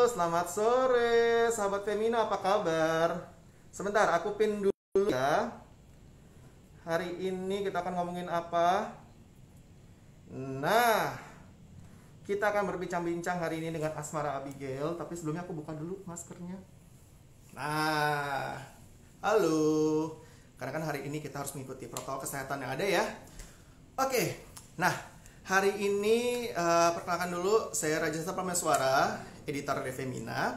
selamat sore, sahabat Femina, apa kabar? Sebentar, aku pin dulu ya. Hari ini kita akan ngomongin apa? Nah, kita akan berbincang-bincang hari ini dengan Asmara Abigail. Tapi sebelumnya aku buka dulu maskernya. Nah, halo. Karena kan hari ini kita harus mengikuti protokol kesehatan yang ada ya. Oke, nah hari ini perkenalkan dulu, saya Rajasa Prameswara, editor dari Femina,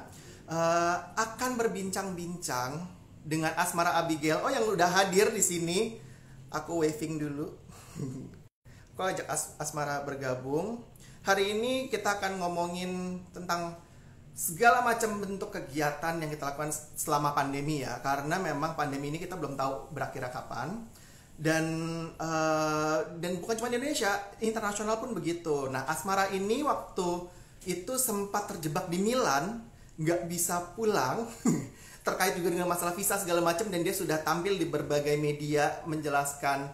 akan berbincang-bincang dengan Asmara Abigail. Oh, yang udah hadir di sini, aku waving dulu. Aku ajak Asmara bergabung. Hari ini kita akan ngomongin tentang segala macam bentuk kegiatan yang kita lakukan selama pandemi ya, karena memang pandemi ini kita belum tahu berakhirnya kapan. Dan bukan cuma di Indonesia, internasional pun begitu. Nah, Asmara ini waktu itu sempat terjebak di Milan, nggak bisa pulang terkait juga dengan masalah visa segala macam, dan dia sudah tampil di berbagai media menjelaskan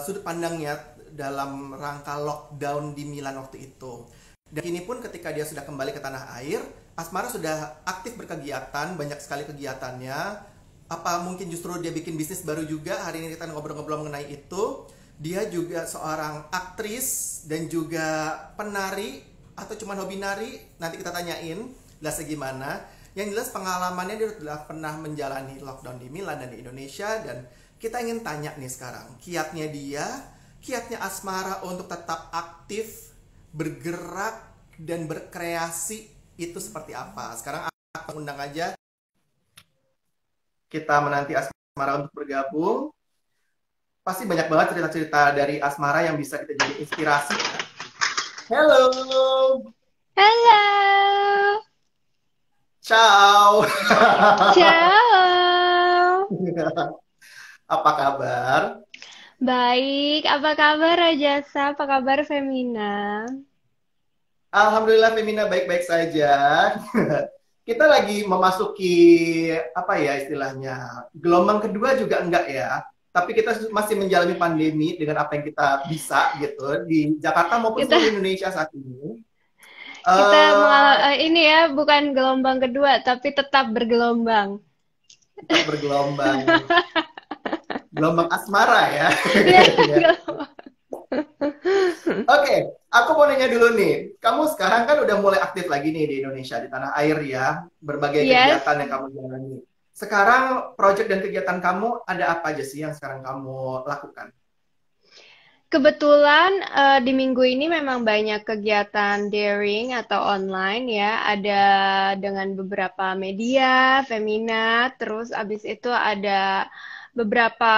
sudut pandangnya dalam rangka lockdown di Milan waktu itu. Dan ini pun ketika dia sudah kembali ke tanah air, Asmara sudah aktif berkegiatan, banyak sekali kegiatannya. Apa mungkin justru dia bikin bisnis baru juga? Hari ini kita ngobrol-ngobrol mengenai itu. Dia juga seorang aktris dan juga penari, atau cuma hobi nari, nanti kita tanyain jelasnya gimana. Yang jelas pengalamannya, dia sudah pernah menjalani lockdown di Milan dan di Indonesia. Dan kita ingin tanya nih sekarang, kiatnya dia, kiatnya Asmara untuk tetap aktif, bergerak, dan berkreasi itu seperti apa. Sekarang aku undang aja, kita menanti Asmara untuk bergabung. Pasti banyak banget cerita-cerita dari Asmara yang bisa kita jadi inspirasi. Halo. Halo, Ciao. ciao. Apa kabar? Baik, apa kabar Rajasa? Apa kabar Femina? Alhamdulillah Femina baik-baik saja. Kita lagi memasuki apa ya istilahnya, gelombang kedua juga enggak ya. Tapi kita masih menjalani pandemi dengan apa yang kita bisa gitu di Jakarta maupun Kita seluruh Indonesia saat ini. kita eh ini ya bukan gelombang kedua, tapi tetap bergelombang. Tetap bergelombang, gelombang asmara ya. Ya, Ya. gelombang. Oke, aku mau nanya dulu nih. Kamu sekarang kan udah mulai aktif lagi nih di Indonesia, di tanah air ya. Berbagai Yes. kegiatan yang kamu jalani. Sekarang project dan kegiatan kamu ada apa aja sih yang sekarang kamu lakukan? Kebetulan di minggu ini memang banyak kegiatan daring atau online ya. Ada dengan beberapa media, Femina, terus abis itu ada beberapa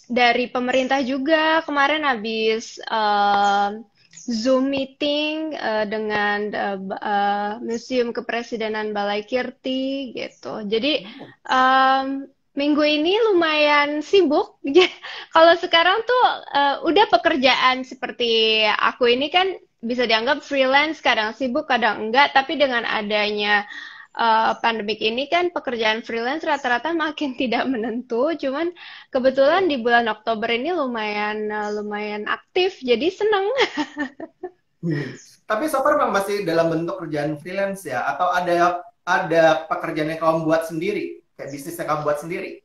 dari pemerintah juga. Kemarin habis Zoom meeting dengan Museum Kepresidenan Balai Kirti gitu. Jadi minggu ini lumayan sibuk. Kalau sekarang tuh udah pekerjaan seperti aku ini kan bisa dianggap freelance, kadang sibuk, kadang enggak. Tapi dengan adanya pandemik ini kan pekerjaan freelance rata-rata makin tidak menentu. Cuman kebetulan di bulan Oktober ini lumayan aktif, jadi seneng. Hmm. Tapi so far memang masih dalam bentuk kerjaan freelance ya? Atau ada pekerjaan yang kamu buat sendiri? Kayak bisnis yang kamu buat sendiri?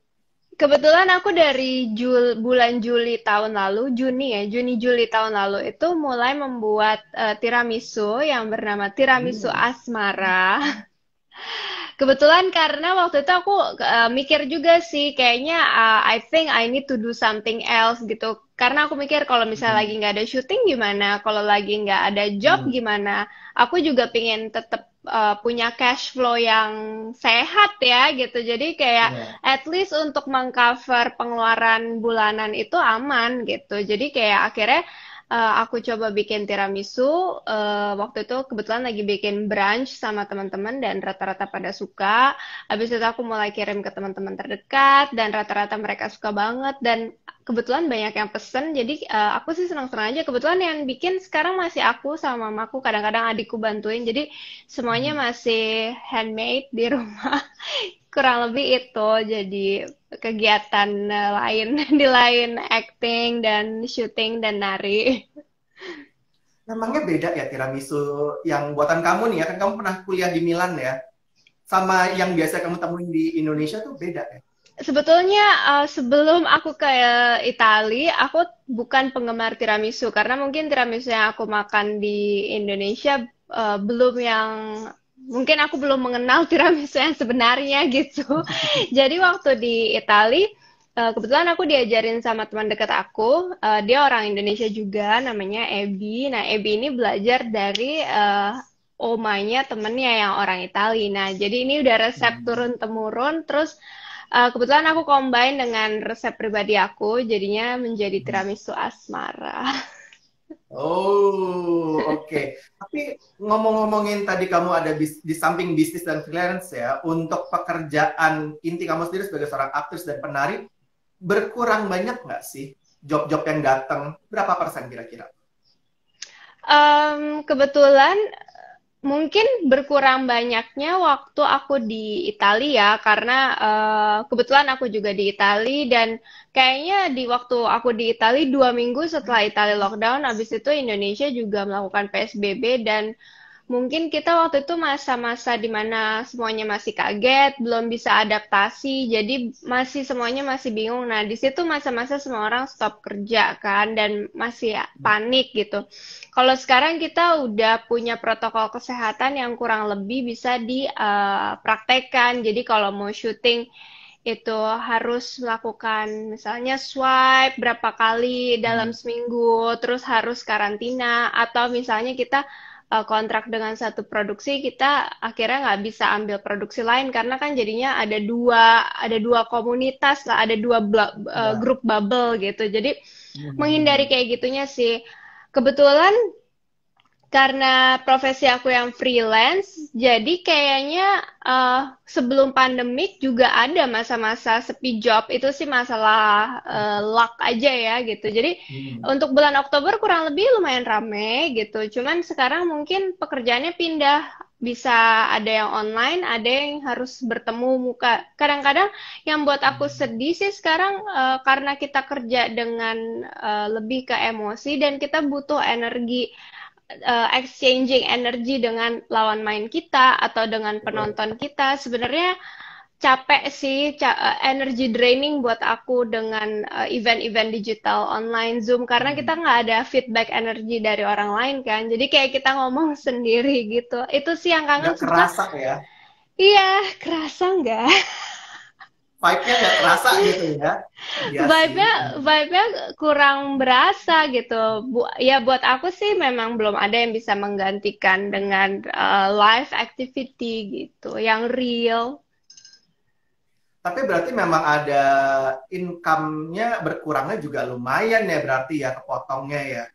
Kebetulan aku dari bulan Juli tahun lalu, Juni Juli tahun lalu itu mulai membuat tiramisu yang bernama Tiramisu Hmm. Asmara. Kebetulan karena waktu itu aku mikir juga sih, kayaknya I think I need to do something else gitu. Karena aku mikir kalau misalnya lagi Hmm. nggak ada syuting gimana, kalau lagi nggak ada job Hmm. gimana. Aku juga pengen tetap punya cash flow yang sehat ya gitu. Jadi kayak Ya. at least untuk mengcover pengeluaran bulanan itu aman gitu. Jadi kayak akhirnya aku coba bikin tiramisu. Waktu itu kebetulan lagi bikin brunch sama teman-teman dan rata-rata pada suka. Habis itu aku mulai kirim ke teman-teman terdekat dan rata-rata mereka suka banget dan kebetulan banyak yang pesen. Jadi aku sih senang-senang aja. Kebetulan yang bikin sekarang masih aku sama mamaku. Kadang-kadang adikku bantuin. Jadi semuanya Hmm. masih handmade di rumah. Kurang lebih itu jadi kegiatan lain di lain acting dan syuting dan nari. Emangnya beda ya tiramisu yang buatan kamu nih ya, kan kamu pernah kuliah di Milan ya, sama yang biasa kamu temuin di Indonesia tuh beda ya? Sebetulnya sebelum aku ke Itali, aku bukan penggemar tiramisu karena mungkin tiramisu yang aku makan di Indonesia belum yang mungkin aku belum mengenal tiramisu yang sebenarnya gitu. Jadi waktu di Itali, kebetulan aku diajarin sama teman dekat aku, dia orang Indonesia juga, namanya Ebi. Nah, Ebi ini belajar dari omanya temennya yang orang Itali. Nah, jadi ini udah resep Hmm. turun temurun, terus kebetulan aku combine dengan resep pribadi aku, jadinya menjadi tiramisu asmara. Oh, oke. Tapi ngomong-ngomongin tadi kamu ada di samping bisnis dan freelance ya, untuk pekerjaan inti kamu sendiri sebagai seorang aktris dan penari, berkurang banyak nggak sih job-job yang datang? Berapa persen kira-kira? Kebetulan mungkin berkurang banyaknya waktu aku di Italia karena kebetulan aku juga di Italia dan kayaknya di waktu aku di Italia 2 minggu setelah Italia lockdown, habis itu Indonesia juga melakukan PSBB dan mungkin kita waktu itu masa-masa di mana semuanya masih kaget, belum bisa adaptasi, jadi masih semuanya masih bingung. Nah, di situ masa-masa semua orang stop kerja kan dan masih panik gitu. Kalau sekarang kita udah punya protokol kesehatan yang kurang lebih bisa dipraktekkan. Jadi kalau mau syuting itu harus melakukan misalnya swipe berapa kali dalam Hmm. seminggu, terus harus karantina, atau misalnya kita kontrak dengan satu produksi, kita akhirnya nggak bisa ambil produksi lain karena kan jadinya ada dua komunitas lah, ada dua Ya. grup bubble gitu. Jadi menghindari Hmm. kayak gitunya sih. Kebetulan karena profesi aku yang freelance, jadi kayaknya sebelum pandemik juga ada masa-masa sepi job. Itu sih masalah luck aja ya gitu. Jadi Hmm. untuk bulan Oktober kurang lebih lumayan rame gitu. Cuman sekarang mungkin pekerjaannya pindah. Bisa ada yang online, ada yang harus bertemu muka. Kadang-kadang yang buat aku sedih sih sekarang karena kita kerja dengan lebih ke emosi dan kita butuh energi exchanging energi dengan lawan main kita atau dengan Betul. penonton kita sebenarnya capek sih energy draining buat aku dengan event-event digital online Zoom karena kita Hmm. nggak ada feedback energi dari orang lain kan jadi kayak kita ngomong sendiri gitu itu sih yang kangen Nggak sebetulnya kerasa ya, iya kerasa nggak vibe-nya nggak kerasa gitu ya. Iya sih. vibe-nya Hmm. vibe-nya kurang berasa gitu. Ya buat aku sih memang belum ada yang bisa menggantikan dengan live activity gitu, yang real. Tapi berarti memang ada income-nya berkurangnya juga lumayan ya berarti ya kepotongnya ya.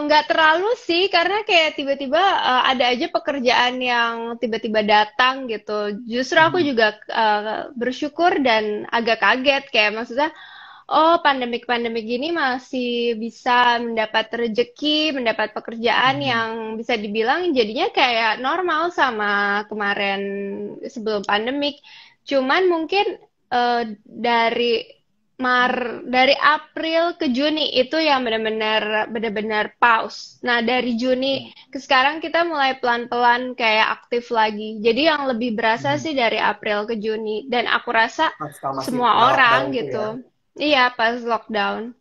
Nggak terlalu sih, karena kayak tiba-tiba ada aja pekerjaan yang tiba-tiba datang gitu. Justru aku Hmm. juga bersyukur dan agak kaget, kayak maksudnya, oh pandemik-pandemik gini masih bisa mendapat rezeki, mendapat pekerjaan Hmm. yang bisa dibilang jadinya kayak normal sama kemarin sebelum pandemik. Cuman mungkin dari April ke Juni itu yang benar-benar pause. Nah, dari Juni ke sekarang kita mulai pelan-pelan kayak aktif lagi. Jadi yang lebih berasa Hmm. sih dari April ke Juni dan aku rasa Pasca masih semua lockdown orang itu ya. gitu. Iya, pas lockdown.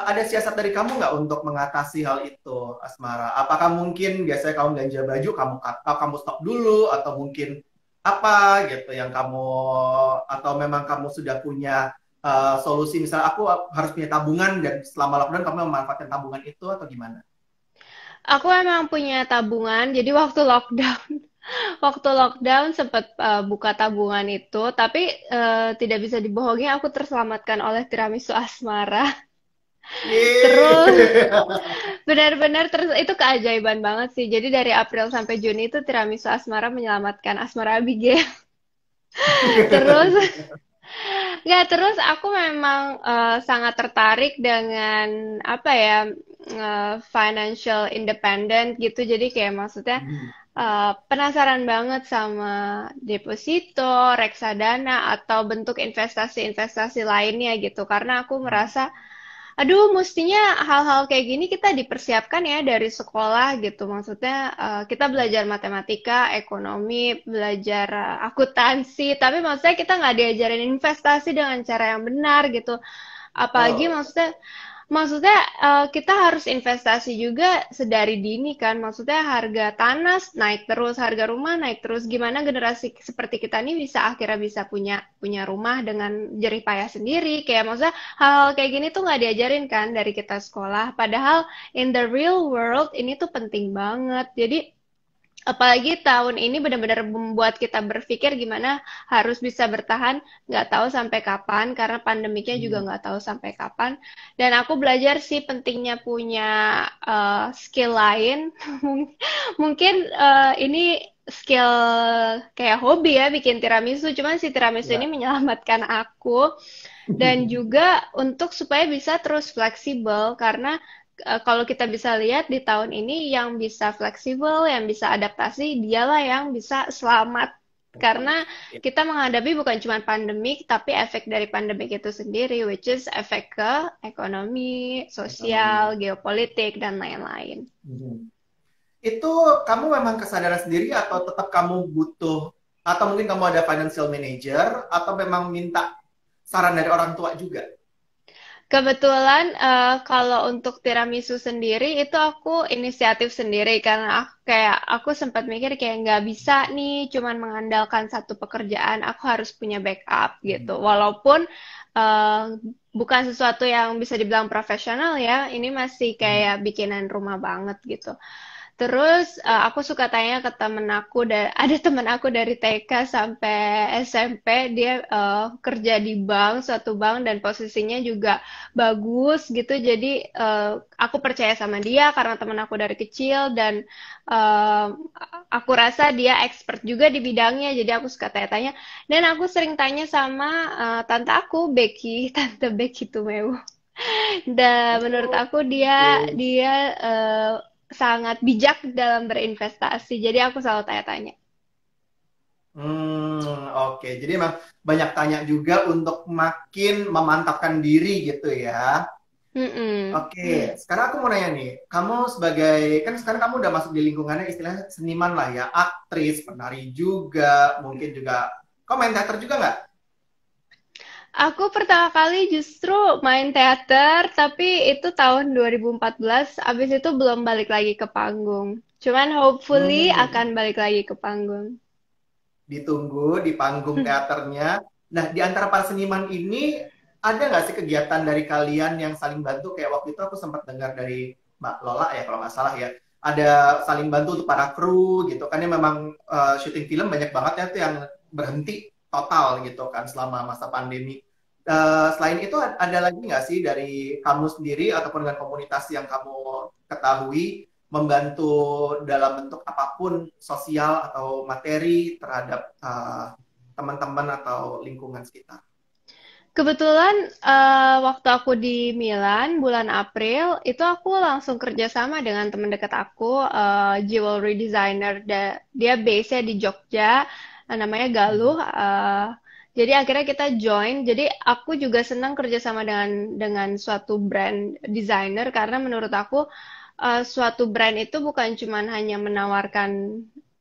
Ada siasat dari kamu nggak untuk mengatasi hal itu, Asmara? Apakah mungkin biasanya kamu belanja baju, kamu stok dulu, atau mungkin apa gitu yang kamu, atau memang kamu sudah punya solusi, misal aku harus punya tabungan dan selama lockdown kamu memanfaatkan tabungan itu atau gimana? Aku emang punya tabungan, jadi waktu lockdown sempat buka tabungan itu, tapi tidak bisa dibohongi aku terselamatkan oleh tiramisu asmara. Terus Yeay. benar-benar terus itu keajaiban banget sih. Jadi dari April sampai Juni itu tiramisu asmara menyelamatkan asmara Abigail. Terus nggak terus aku memang sangat tertarik dengan apa ya financial independent gitu. Jadi kayak maksudnya penasaran banget sama deposito, reksadana atau bentuk investasi-investasi lainnya gitu. Karena aku merasa Aduh, mestinya hal-hal kayak gini kita dipersiapkan ya dari sekolah gitu. Maksudnya kita belajar matematika, ekonomi, belajar akuntansi, tapi maksudnya kita nggak diajarin investasi dengan cara yang benar gitu. Apalagi Oh, maksudnya kita harus investasi juga sedari dini kan. Maksudnya harga tanah naik terus, harga rumah naik terus. Gimana generasi seperti kita nih bisa akhirnya bisa punya punya rumah dengan jerih payah sendiri. Kayak maksudnya hal-hal kayak gini tuh nggak diajarin kan dari kita sekolah. Padahal in the real world ini tuh penting banget. Jadi apalagi tahun ini benar-benar membuat kita berpikir gimana harus bisa bertahan, nggak tahu sampai kapan, karena pandemiknya juga hmm. nggak tahu sampai kapan. Dan aku belajar sih pentingnya punya skill lain. Mungkin ini skill kayak hobi ya, bikin tiramisu. Cuman si tiramisu ini Ya. menyelamatkan aku. Dan juga untuk supaya bisa terus fleksibel, karena kalau kita bisa lihat di tahun ini yang bisa fleksibel, yang bisa adaptasi, dialah yang bisa selamat. Karena Ya. kita menghadapi bukan cuma pandemik, tapi efek dari pandemik itu sendiri, which is efek ke ekonomi, sosial, Ekonomi. geopolitik, dan lain-lain. Mhm. Itu kamu memang kesadaran sendiri atau tetap kamu butuh atau mungkin kamu ada financial manager atau memang minta saran dari orang tua juga? Kebetulan kalau untuk tiramisu sendiri itu aku inisiatif sendiri karena aku sempat mikir kayak nggak bisa nih cuman mengandalkan satu pekerjaan, aku harus punya backup gitu. Walaupun eh, bukan sesuatu yang bisa dibilang profesional ya, ini masih Mhm. kayak bikinan rumah banget gitu. Terus aku suka tanya ke temen aku, ada temen aku dari TK sampai SMP, dia kerja di bank, suatu bank dan posisinya juga bagus gitu. Jadi aku percaya sama dia karena temen aku dari kecil dan eh, aku rasa dia expert juga di bidangnya. Jadi aku suka tanya-tanya dan aku sering tanya sama tante aku, Becky, tante Becky Tumewu. Dan menurut Oh, aku dia oke. dia sangat bijak dalam berinvestasi. Jadi aku selalu tanya-tanya. Oke. Jadi emang banyak tanya juga untuk makin memantapkan diri gitu ya. Mm-mm. Oke, sekarang aku mau nanya nih, kamu sebagai, kan sekarang kamu udah masuk di lingkungannya istilahnya seniman lah ya, aktris, penari juga, mungkin juga, kau main teater juga nggak? Aku pertama kali justru main teater, tapi itu tahun 2014. Abis itu belum balik lagi ke panggung. Cuman hopefully akan Hmm, balik lagi ke panggung. ditunggu di panggung teaternya. Nah, di antara para seniman ini, ada nggak sih kegiatan dari kalian yang saling bantu? Kayak waktu itu aku sempat dengar dari Mbak Lola ya, kalau nggak salah ya, ada saling bantu untuk para kru gitu kan, ya memang syuting film banyak banget ya tuh yang berhenti total gitu kan selama masa pandemi. Selain itu ada lagi nggak sih dari kamu sendiri ataupun dengan komunitas yang kamu ketahui membantu dalam bentuk apapun sosial atau materi terhadap teman-teman atau lingkungan sekitar? Kebetulan waktu aku di Milan bulan April itu aku langsung kerjasama dengan teman dekat aku, jewelry designer. Dia base-nya di Jogja, namanya Galuh. Jadi akhirnya kita join. Jadi aku juga senang kerjasama dengan suatu brand designer karena menurut aku suatu brand itu bukan cuman hanya menawarkan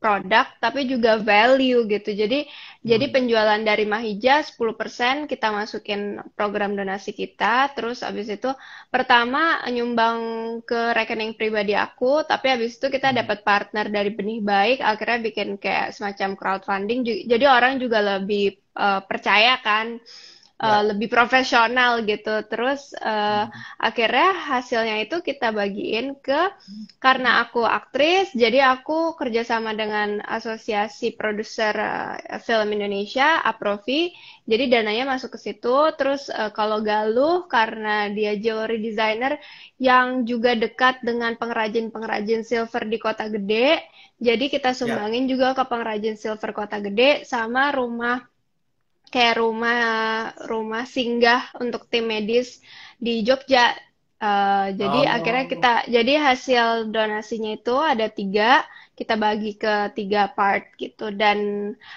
produk tapi juga value gitu. Jadi Hmm. penjualan dari Mahija 10% kita masukin program donasi kita, terus habis itu pertama nyumbang ke rekening pribadi aku, tapi habis itu kita Hmm. dapat partner dari Benih Baik, akhirnya bikin kayak semacam crowdfunding, jadi orang juga lebih percaya kan, Ya. lebih profesional gitu. Terus Hmm. akhirnya hasilnya itu kita bagiin karena aku aktris, jadi aku kerjasama dengan Asosiasi Produser Film Indonesia, APROVI. Jadi dananya masuk ke situ. Terus kalau Galuh, karena dia jewelry designer yang juga dekat dengan pengrajin-pengrajin silver di Kota Gede, jadi kita Ya. sumbangin juga ke pengrajin silver Kota Gede sama kayak rumah rumah singgah untuk tim medis di Jogja. Jadi akhirnya Oh. jadi hasil donasinya itu ada tiga. kita bagi ke 3 part gitu. Dan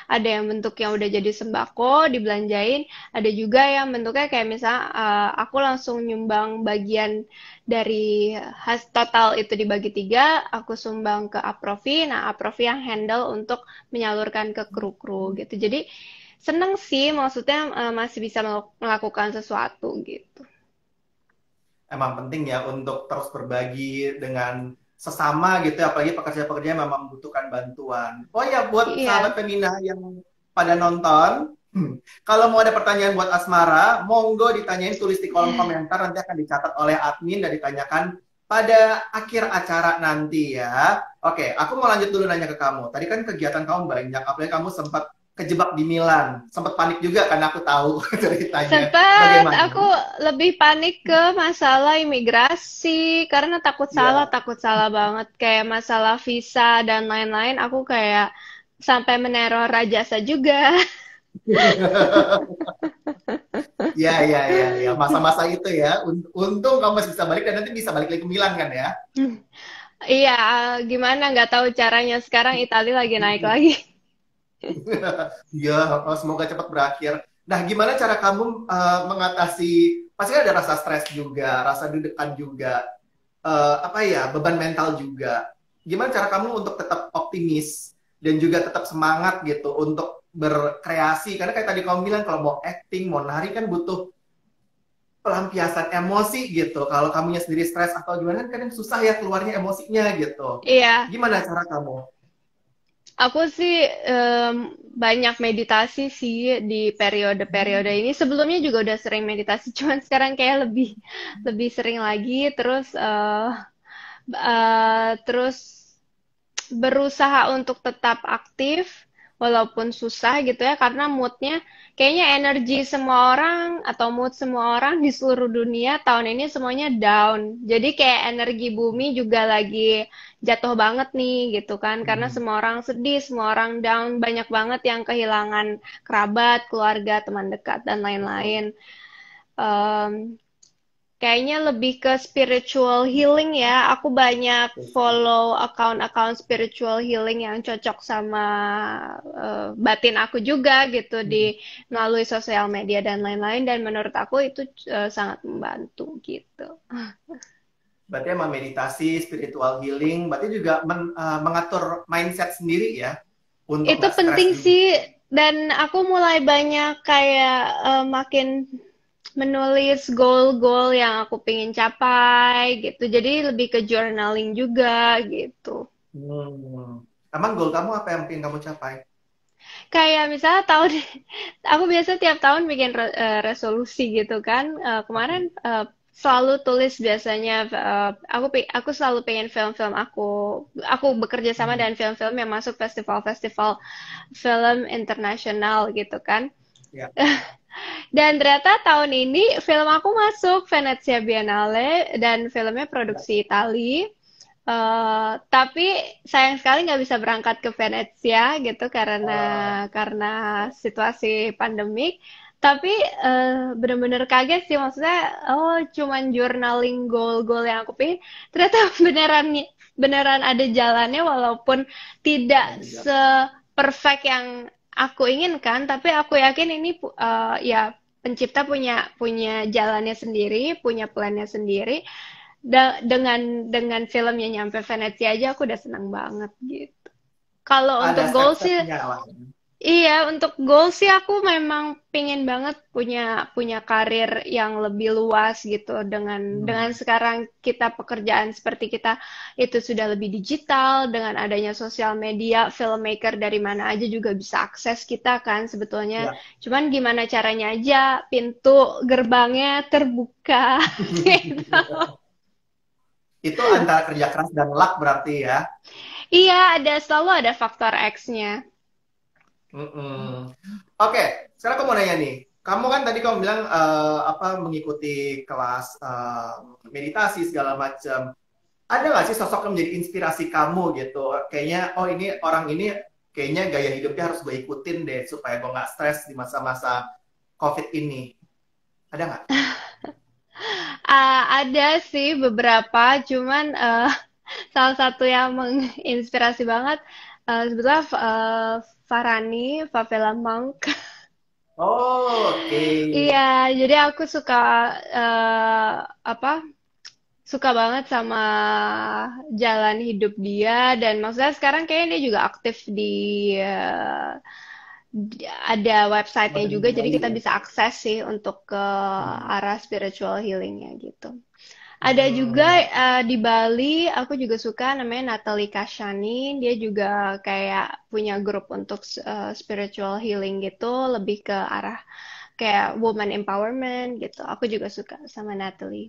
ada yang bentuknya udah jadi sembako dibelanjain, ada juga yang bentuknya kayak misalnya aku langsung nyumbang bagian dari total itu dibagi 3, aku sumbang ke Aprofi. Nah, Aprofi yang handle untuk menyalurkan ke kru-kru gitu. Jadi seneng sih, maksudnya masih bisa melakukan sesuatu gitu. Emang penting ya untuk terus berbagi dengan sesama gitu ya, apalagi pekerja-pekerja yang memang membutuhkan bantuan. Oh ya, buat Iya. sahabat Femina yang pada nonton, kalau mau ada pertanyaan buat Asmara, monggo ditanyain, tulis di kolom komentar, nanti akan dicatat oleh admin dan ditanyakan pada akhir acara nanti ya. Oke, aku mau lanjut dulu nanya ke kamu. Tadi kan kegiatan kamu banyak, apalagi kamu sempat kejebak di Milan, sempat panik juga kan aku tahu ceritanya. Sempet, Bagaimana? aku lebih panik ke masalah imigrasi karena Ya. takut salah banget kayak masalah visa dan lain-lain. Aku kayak sampai meneror Rajasa juga. Ya, ya, ya, ya. Masa-masa itu ya. Untung kamu masih bisa balik dan nanti bisa balik lagi ke Milan kan ya. Iya, gimana nggak tahu caranya sekarang Italia lagi naik lagi. Ya, semoga cepat berakhir. Nah, gimana cara kamu mengatasi? Pasti kan ada rasa stres juga, rasa deg-degan juga, apa ya, beban mental juga. Gimana cara kamu untuk tetap optimis dan juga tetap semangat gitu untuk berkreasi? Karena kayak tadi kamu bilang kalau mau acting, mau nari kan butuh pelampiasan emosi gitu. Kalau kamunya sendiri stres atau gimana kan kadang susah ya keluarnya emosinya gitu. Iya, Gimana cara kamu? aku sih banyak meditasi sih di periode-periode ini. Sebelumnya juga udah sering meditasi, cuman sekarang kayak lebih lebih sering lagi. Terus berusaha untuk tetap aktif walaupun susah gitu ya karena moodnya kayaknya energi semua orang atau mood semua orang di seluruh dunia tahun ini semuanya down. Jadi kayak energi bumi juga lagi jatuh banget nih gitu kan karena Hmm. semua orang sedih, semua orang down, banyak banget yang kehilangan kerabat, keluarga, teman dekat dan Betul. lain-lain. Em, Kayaknya lebih ke spiritual healing ya. Aku banyak follow account-account spiritual healing yang cocok sama batin aku juga gitu Hmm. di melalui sosial media dan lain-lain dan menurut aku itu sangat membantu gitu. Berarti emang meditasi, spiritual healing, berarti juga mengatur mindset sendiri ya, untuk Itu nggak stres penting juga. sih dan aku mulai banyak kayak makin menulis goal-goal yang aku pengen capai gitu. Jadi lebih ke journaling juga gitu. Hmm. Emang goal kamu apa yang pengen kamu capai? Kayak misalnya tahun, aku biasa tiap tahun bikin resolusi gitu kan. Kemarin Oke. selalu tulis biasanya, aku selalu pengen film-film aku bekerja sama Hmm. dengan film-film yang masuk festival-festival film internasional gitu kan. Ya. Dan ternyata tahun ini film aku masuk Venezia Biennale dan filmnya Ya. produksi Itali. Tapi sayang sekali nggak bisa berangkat ke Venezia gitu Oh, karena situasi pandemik. Tapi bener-bener kaget sih maksudnya oh cuman journaling goal-goal yang aku pengen ternyata beneran beneran ada jalannya walaupun tidak ada jalan. se-perfect yang aku inginkan tapi aku yakin ini ya pencipta punya punya jalannya sendiri, punya plannya sendiri dengan filmnya nyampe Venezia aja aku udah senang banget gitu. Kalau Ada untuk goal sih, step-stepnya lah. iya untuk goal sih aku memang pingin banget punya punya karir yang lebih luas gitu dengan Hmm. sekarang kita pekerjaan seperti kita itu sudah lebih digital dengan adanya sosial media, filmmaker dari mana aja juga bisa akses kita kan sebetulnya. Ya. Cuman gimana caranya aja pintu gerbangnya terbuka gitu. Itu antara kerja keras dan luck berarti ya. Iya, selalu ada faktor X-nya. Mm-mm. Oke, sekarang aku mau nanya nih. Kamu kan tadi kamu bilang apa mengikuti kelas meditasi segala macam. Ada nggak sih sosok yang menjadi inspirasi kamu gitu? Kayaknya, oh ini orang ini kayaknya gaya hidupnya harus gue ikutin deh supaya gue nggak stres di masa-masa COVID ini. Ada nggak? Ada sih beberapa, cuman Salah satu yang menginspirasi banget sebetulnya Farhani, Favela Monk. Oh, oke. Iya, jadi aku suka eh, apa? Suka banget sama jalan hidup dia dan maksudnya sekarang kayaknya dia juga aktif eh, ada websitenya Tempatnya juga di jadi Bali kita ya. bisa akses sih untuk ke Hmm. arah spiritual healingnya gitu. Ada juga Hmm. di Bali, aku juga suka namanya Natalie Kashani. Dia juga kayak punya grup untuk spiritual healing gitu, lebih ke arah kayak woman empowerment gitu. Aku juga suka sama Natalie.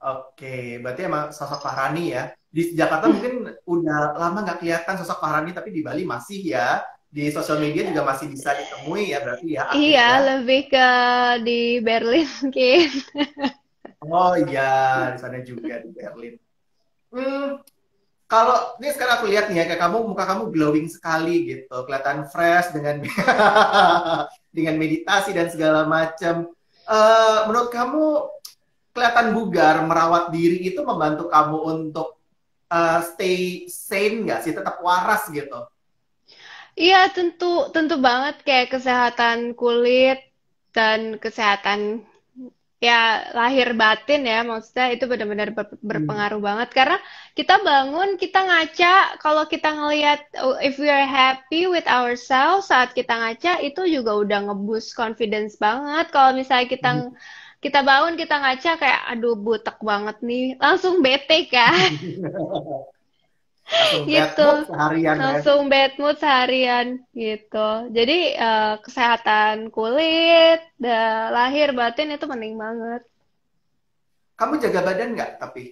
Oke, berarti emang sosok Fahrani ya. Di Jakarta mungkin udah lama nggak kelihatan sosok Fahrani, tapi di Bali masih ya. Di sosial media juga masih bisa ditemui ya, berarti ya aktif Iya, ya. lebih ke di Berlin mungkin. Oh iya, di sana juga di Berlin. Hmm, kalau ini sekarang aku lihat nih ya, kayak kamu muka kamu glowing sekali gitu, kelihatan fresh dengan dengan meditasi dan segala macam. Menurut kamu kelihatan bugar, merawat diri itu membantu kamu untuk stay sane nggak sih, tetap waras gitu? Iya, tentu tentu banget kayak kesehatan kulit dan kesehatan ya lahir batin ya maksudnya itu benar-benar Hmm. berpengaruh banget karena kita bangun kita ngaca kalau kita ngelihat if we are happy with ourselves saat kita ngaca itu juga udah ngeboost confidence banget kalau misalnya kita kita bangun kita ngaca kayak aduh butek banget nih langsung bete kan Langsung bad gitu mood seharian ya. langsung bad mood seharian gitu jadi kesehatan kulit lahir batin itu penting banget. Kamu jaga badan nggak tapi?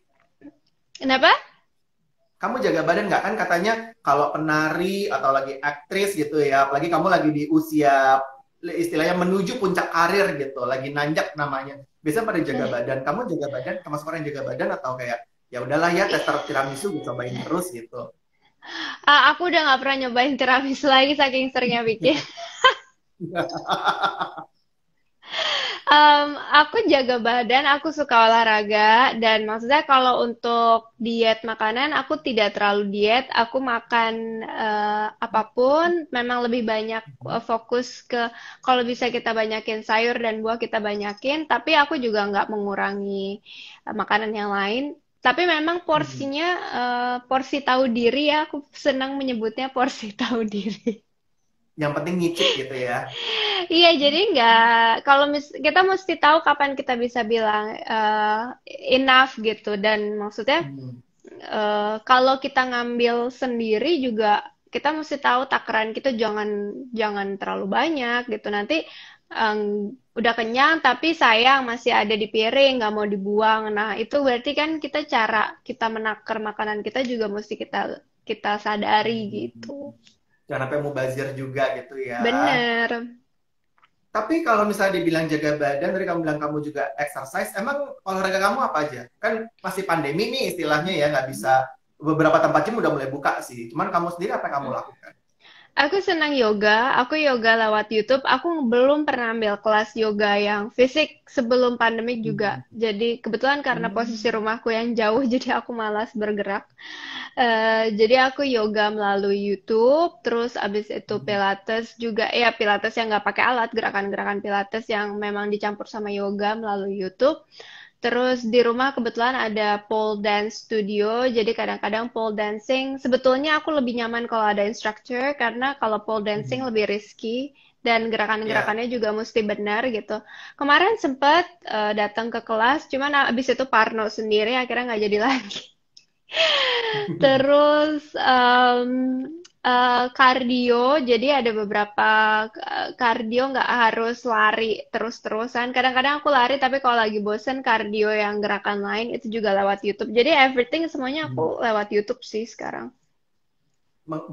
Kenapa? Kamu jaga badan nggak? Kan katanya kalau penari atau lagi aktris gitu ya, apalagi kamu lagi di usia istilahnya menuju puncak karir gitu, lagi nanjak namanya. Biasanya pada jaga badan. Kamu jaga badan, termasuk orang yang jaga badan atau kayak ya udahlah ya tester tiramisu gue cobain terus gitu. Aku udah nggak pernah nyobain tiramisu lagi saking seringnya bikin. Aku jaga badan, aku suka olahraga, dan maksudnya kalau untuk diet makanan, aku tidak terlalu diet. Aku makan apapun, memang lebih banyak fokus ke kalau bisa kita banyakin sayur dan buah kita banyakin. Tapi aku juga nggak mengurangi makanan yang lain. Tapi memang porsinya porsi tahu diri ya. Aku senang menyebutnya porsi tahu diri. Yang penting nyicip gitu ya. Iya, jadi nggak kalau kita mesti tahu kapan kita bisa bilang enough gitu dan maksudnya Hmm. kalau kita ngambil sendiri juga kita mesti tahu takaran kita jangan jangan terlalu banyak gitu nanti udah kenyang tapi sayang masih ada di piring nggak mau dibuang. Nah, itu berarti kan kita cara kita menakar makanan kita juga mesti kita kita sadari gitu. Jangan sampai mubazir juga gitu ya. Bener. Tapi kalau misalnya dibilang jaga badan, tadi kamu bilang kamu juga exercise, emang olahraga kamu apa aja? Kan masih pandemi nih istilahnya ya, nggak bisa, beberapa tempat gym udah mulai buka sih. Cuman kamu sendiri apa yang kamu lakukan? Aku senang yoga, aku yoga lewat YouTube. Aku belum pernah ambil kelas yoga yang fisik sebelum pandemik juga. Hmm. Jadi kebetulan karena posisi Hmm. rumahku yang jauh, jadi aku malas bergerak. Jadi aku yoga melalui YouTube, terus abis itu Hmm. Pilates juga, ya Pilates yang nggak pakai alat, gerakan-gerakan Pilates yang memang dicampur sama yoga melalui YouTube. Terus di rumah kebetulan ada pole dance studio, jadi kadang-kadang pole dancing. Sebetulnya aku lebih nyaman kalau ada instructor karena kalau pole dancing Hmm. lebih risky dan Ya. gerakan-gerakannya juga mesti benar gitu. Kemarin sempat datang ke kelas, cuman abis itu Parno sendiri akhirnya nggak jadi lagi. Terus kardio, jadi ada beberapa kardio nggak harus lari terus-terusan. Kadang-kadang aku lari, tapi kalau lagi bosen kardio yang gerakan lain itu juga lewat YouTube. Jadi everything semuanya Hmm. aku lewat YouTube sih sekarang.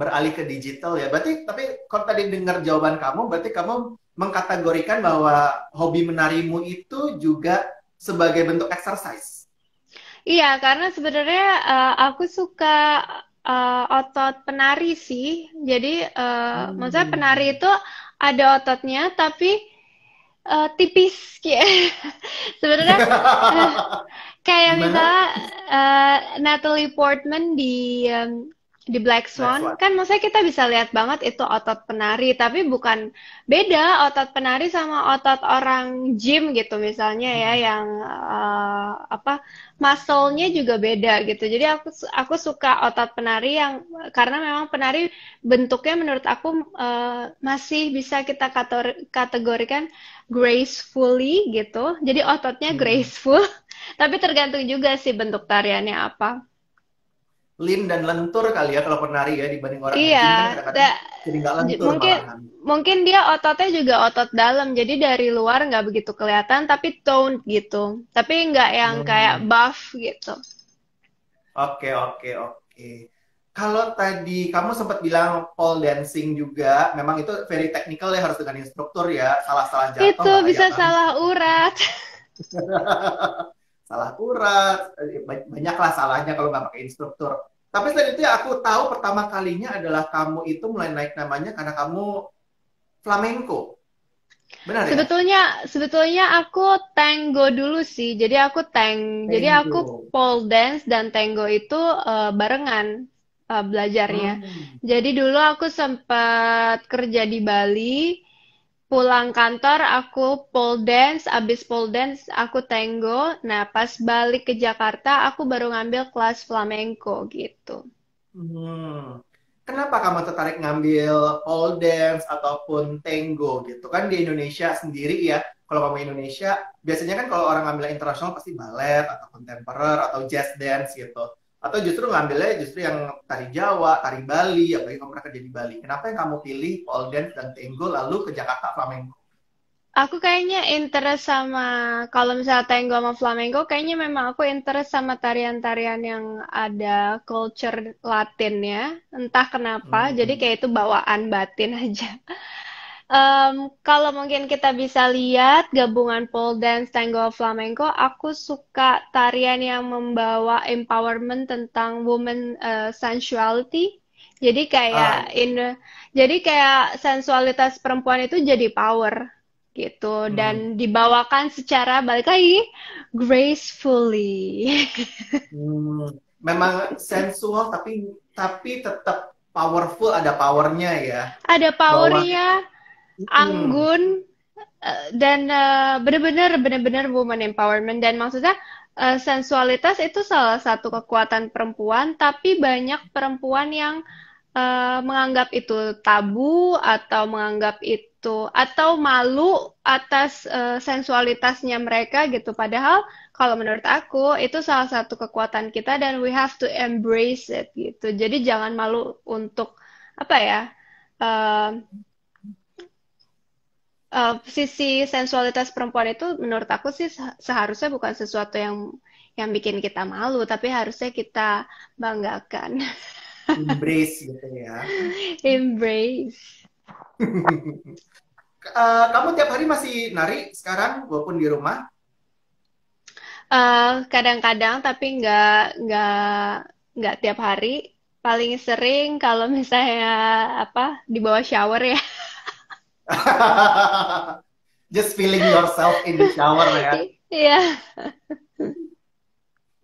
Beralih ke digital ya. Berarti, tapi kalau tadi dengar jawaban kamu, berarti kamu mengkategorikan bahwa hobi menarimu itu juga sebagai bentuk exercise. Iya, karena sebenarnya aku suka otot penari sih. Jadi maksudnya penari Hmm. itu ada ototnya, tapi Tipis kayak sebenarnya eh, kayak Gimana? misalnya Natalie Portman di Black Black Swan Swan. kan maksudnya kita bisa lihat banget itu otot penari tapi bukan beda otot penari sama otot orang gym gitu misalnya ya Hmm. yang apa muscle-nya juga beda gitu jadi aku suka otot penari yang karena memang penari bentuknya menurut aku masih bisa kita kategorikan gracefully gitu. Jadi ototnya Hmm. graceful, tapi tergantung juga sih bentuk tariannya apa. Lean dan lentur kali ya kalau penari ya dibanding orang Iya, nge-gym kan kadang-kadang da- jadi nggak lentur mungkin malahan. mungkin dia ototnya juga otot dalam, jadi dari luar nggak begitu kelihatan, tapi toned gitu. Tapi nggak yang kayak Hmm. buff gitu. Oke, oke, oke. Kalau tadi kamu sempat bilang pole dancing juga, memang itu very technical ya harus dengan instruktur ya. Salah-salah jatuh Itu bahaya bisa banget. salah urat. Salah urat, banyaklah salahnya kalau nggak pakai instruktur. Tapi selain itu ya aku tahu pertama kalinya adalah kamu itu mulai naik namanya karena kamu flamenco. Benar ya? Sebetulnya aku tango dulu sih. Jadi aku Tango. pole dance dan tango itu barengan belajarnya. Hmm. Jadi dulu aku sempat kerja di Bali, pulang kantor aku pole dance, abis pole dance aku tango. Nah, pas balik ke Jakarta aku baru ngambil kelas flamenco gitu. Hmm. Kenapa kamu tertarik ngambil pole dance ataupun tango gitu? Kan di Indonesia sendiri ya, kalau kamu Indonesia, biasanya kan kalau orang ngambil internasional pasti ballet atau contemporary atau jazz dance gitu. Atau justru ngambilnya justru yang tari Jawa, tari Bali, apalagi kamu pernah kerja di Bali. Kenapa yang kamu pilih pole dance dan tango lalu ke Jakarta flamenco? Aku kayaknya interest sama kalau misalnya tango sama flamenco, kayaknya memang aku interest sama tarian-tarian yang ada culture Latinnya, entah kenapa. Jadi Hmm. kayak itu bawaan batin aja. Kalau mungkin kita bisa lihat gabungan pole dance, tango, flamenco, aku suka tarian yang membawa empowerment tentang woman sensuality. Jadi kayak Ah, iya. jadi kayak sensualitas perempuan itu jadi power gitu Hmm. dan dibawakan secara balik lagi gracefully. Hmm. Memang sensual tapi tetap powerful, ada powernya ya. Ada Bahwa powernya, hmm, anggun, dan benar-benar woman empowerment dan maksudnya sensualitas itu salah satu kekuatan perempuan tapi banyak perempuan yang menganggap itu tabu atau menganggap itu atau malu atas sensualitasnya mereka gitu padahal kalau menurut aku itu salah satu kekuatan kita dan we have to embrace it gitu jadi jangan malu untuk apa ya eh, sisi sensualitas perempuan itu menurut aku sih seharusnya bukan sesuatu yang bikin kita malu, tapi harusnya kita banggakan. embrace gitu ya. Embrace. Kamu tiap hari masih nari sekarang walaupun di rumah? Kadang-kadang, tapi nggak tiap hari. Paling sering kalau misalnya apa di bawah shower ya. Just feeling yourself in the shower ya. Iya.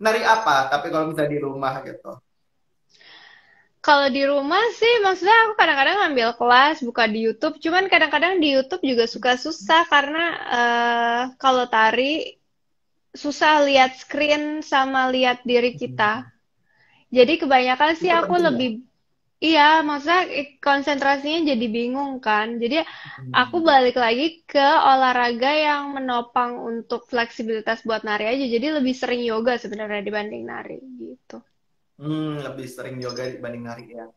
Nari apa? Tapi kalau misalnya di rumah gitu. Kalau di rumah sih, maksudnya aku kadang-kadang ngambil kelas, buka di YouTube. Cuman kadang-kadang di YouTube juga suka susah karena kalau tari susah lihat screen sama lihat diri kita. Jadi kebanyakan sih Itu aku penting ya. lebih, iya, maksudnya konsentrasinya jadi bingung kan. Jadi aku Hmm. balik lagi ke olahraga yang menopang untuk fleksibilitas buat nari aja. Jadi lebih sering yoga sebenarnya dibanding nari gitu. Lebih sering yoga dibanding nari ya.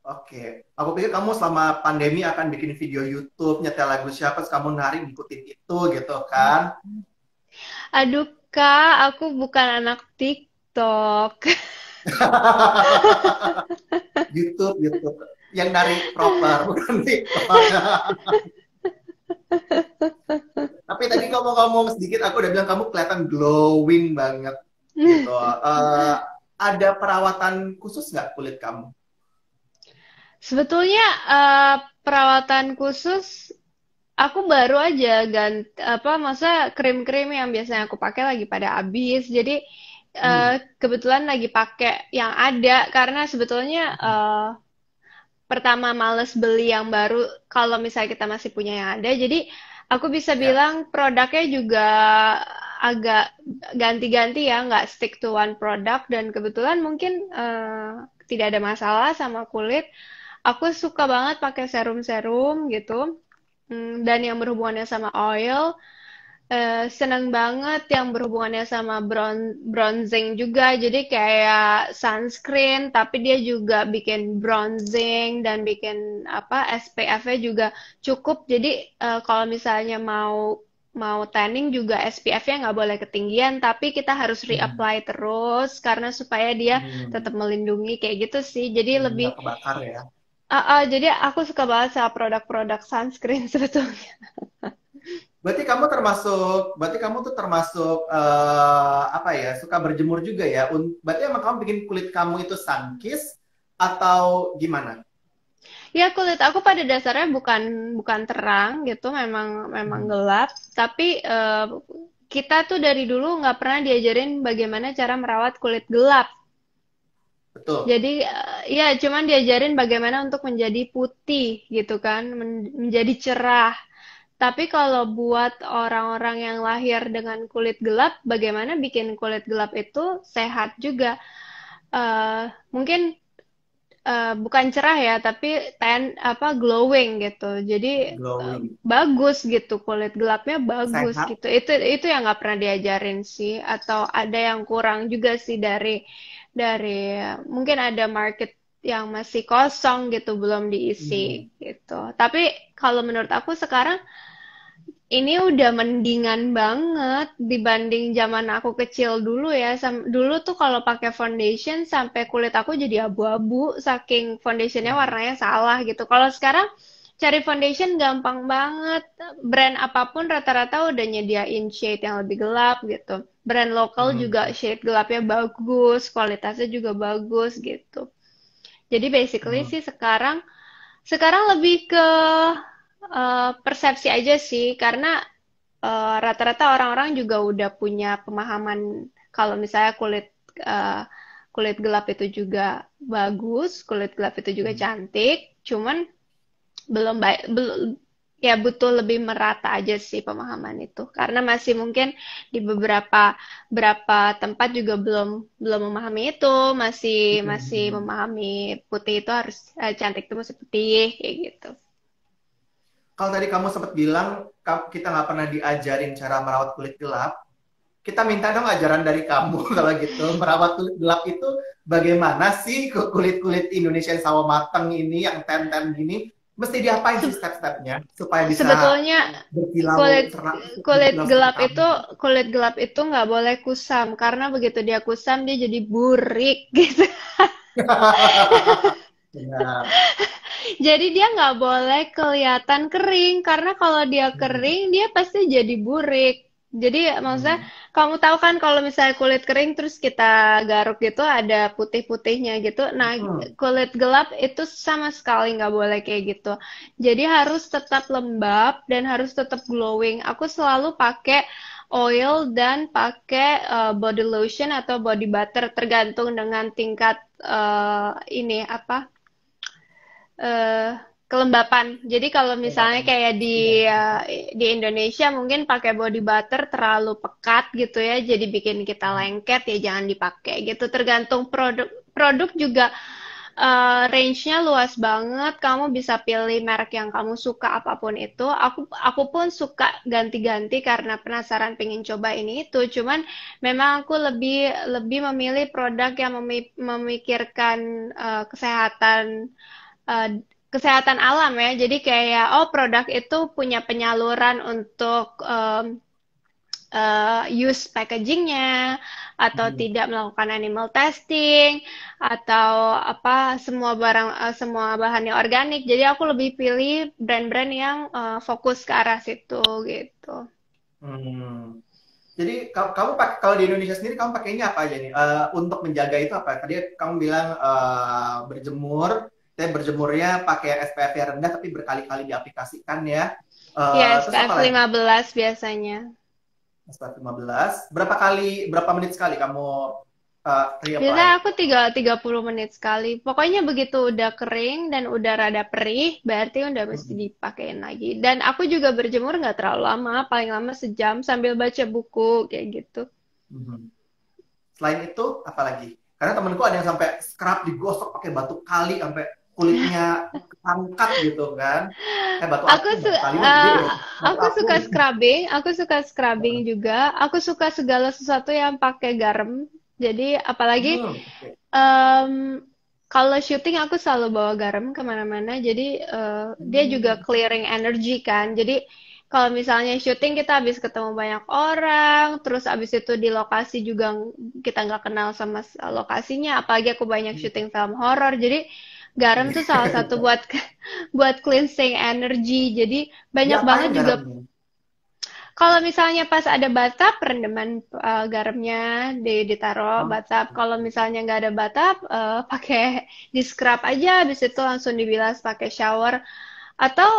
Oke, aku pikir kamu selama pandemi akan bikin video YouTube, nyetel lagu siapa, terus kamu nari ngikutin itu gitu kan. Aduh Kak, aku bukan anak TikTok. YouTube, YouTube. Yang nari proper, bukan TikTok. Tapi tadi kamu ngomong sedikit, aku udah bilang kamu kelihatan glowing banget gitu. Ada perawatan khusus nggak kulit kamu? Sebetulnya perawatan khusus aku baru aja ganti apa masa krim-krim yang biasanya aku pakai lagi pada habis. Jadi Hmm. kebetulan lagi pakai yang ada karena sebetulnya pertama males beli yang baru kalau misalnya kita masih punya yang ada. Jadi aku bisa Ya. bilang produknya juga agak ganti-ganti ya, nggak stick to one product dan kebetulan mungkin tidak ada masalah sama kulit. Aku suka banget pakai serum-serum gitu. Dan yang berhubungannya sama oil, seneng banget yang berhubungannya sama bronzing juga. Jadi kayak sunscreen, tapi dia juga bikin bronzing dan bikin apa SPF-nya juga cukup. Jadi kalau misalnya mau mau tanning juga SPF-nya nggak boleh ketinggian, tapi kita harus Hmm. reapply terus karena supaya dia Hmm. tetap melindungi kayak gitu sih. Jadi lebih Nggak kebakar ya. jadi aku suka banget sama produk-produk sunscreen sebetulnya. Berarti kamu tuh termasuk apa ya, suka berjemur juga ya. Berarti emang kamu bikin kulit kamu itu sunkissed atau gimana? Ya, kulit aku pada dasarnya bukan bukan terang gitu, memang memang Hmm. gelap. Tapi kita tuh dari dulu nggak pernah diajarin bagaimana cara merawat kulit gelap. Betul. Jadi ya cuman diajarin bagaimana untuk menjadi putih gitu kan, menjadi cerah. Tapi kalau buat orang-orang yang lahir dengan kulit gelap, bagaimana bikin kulit gelap itu sehat juga? Mungkin bukan cerah ya, tapi apa glowing gitu. Jadi Glowing. bagus gitu, kulit gelapnya bagus Sehat. gitu. Itu yang nggak pernah diajarin sih, atau ada yang kurang juga sih dari mungkin ada market yang masih kosong gitu, belum diisi Hmm. gitu. Tapi kalau menurut aku sekarang ini udah mendingan banget dibanding zaman aku kecil dulu ya. Dulu tuh kalau pakai foundation sampai kulit aku jadi abu-abu saking foundationnya Hmm. warnanya salah gitu. Kalau sekarang cari foundation gampang banget. Brand apapun rata-rata udah nyediain shade yang lebih gelap gitu. Brand lokal juga Hmm. shade gelapnya bagus, kualitasnya juga bagus gitu. Jadi basically Hmm. sih sekarang sekarang lebih ke persepsi aja sih, karena rata-rata orang-orang juga udah punya pemahaman kalau misalnya eh, kulit gelap itu juga bagus, kulit gelap itu juga Hmm. cantik, cuman belum baik, belum ya butuh lebih merata aja sih pemahaman itu, karena masih mungkin di beberapa tempat juga belum belum memahami itu, masih masih Hmm. memahami putih itu harus cantik itu mesti putih kayak gitu. Kalau tadi kamu sempat bilang kita nggak pernah diajarin cara merawat kulit gelap, kita minta dong ajaran dari kamu kalau gitu. Merawat kulit gelap itu bagaimana sih ke kulit-kulit Indonesia yang sawo mateng ini, yang ten-ten gini, mesti diapain sih Se- step-stepnya supaya bisa Sebetulnya berkilau kulit cerah, kulit berkilau seperti gelap kamu? itu kulit gelap itu nggak boleh kusam karena begitu dia kusam dia jadi burik gitu. Benar. Jadi dia nggak boleh kelihatan kering karena kalau dia Hmm. kering dia pasti jadi burik. Jadi maksudnya Hmm. kamu tahu kan kalau misalnya kulit kering terus kita garuk gitu ada putih-putihnya gitu. Nah, Hmm. kulit gelap itu sama sekali nggak boleh kayak gitu. Jadi harus tetap lembab dan harus tetap glowing. Aku selalu pakai oil dan pakai body lotion atau body butter tergantung dengan tingkat ini apa eh kelembapan. Jadi kalau misalnya Kelembatan. kayak Iya. di Indonesia mungkin pakai body butter terlalu pekat gitu ya, jadi bikin kita Hmm. lengket ya jangan dipakai gitu. Tergantung produk produk juga range-nya luas banget. Kamu bisa pilih merek yang kamu suka apapun itu. Aku pun suka ganti-ganti karena penasaran pengen coba ini itu. Cuman memang aku lebih lebih memilih produk yang memikirkan kesehatan eh, kesehatan alam ya. Jadi kayak oh produk itu punya penyaluran untuk use packagingnya atau Hmm. tidak melakukan animal testing atau apa semua bahannya organik. Jadi aku lebih pilih brand-brand yang fokus ke arah situ gitu. Hmm. Jadi kamu pakai kalau di Indonesia sendiri kamu pakainya apa aja nih? Untuk menjaga itu apa? Tadi kamu bilang berjemur, berjemurnya pakai SPF yang rendah tapi berkali-kali diaplikasikan ya. Iya, Terus apa SPF lagi? 15 biasanya. SPF 15. Berapa menit sekali kamu reapply? Biasanya aku 30 menit sekali. Pokoknya begitu udah kering dan udah rada perih, berarti udah mesti Mhm. dipakein lagi. Dan aku juga berjemur nggak terlalu lama, paling lama sejam sambil baca buku kayak gitu. Mhm. Selain itu, apa lagi? Karena temenku ada yang sampai scrub digosok pakai batu kali sampai kulitnya angkat gitu kan. Batu Aku akung, su batu kali mah gede ya. Batu aku akung. suka scrubbing juga. Aku suka segala sesuatu yang pakai garam. Jadi apalagi Oke. em, kalau syuting aku selalu bawa garam kemana-mana. Jadi dia juga Hmm. clearing energy kan. Jadi kalau misalnya syuting kita habis ketemu banyak orang, terus habis itu di lokasi juga kita nggak kenal sama lokasinya. Apalagi aku banyak syuting film horor. Jadi garam tuh salah satu buat buat cleansing energy. Jadi banyak Diapain banget juga garamnya? kalau misalnya pas ada batap, rendaman garamnya ditaruh Oh, batap. Kalau misalnya nggak ada batap, pakai di scrub aja, habis itu langsung dibilas pakai shower. Atau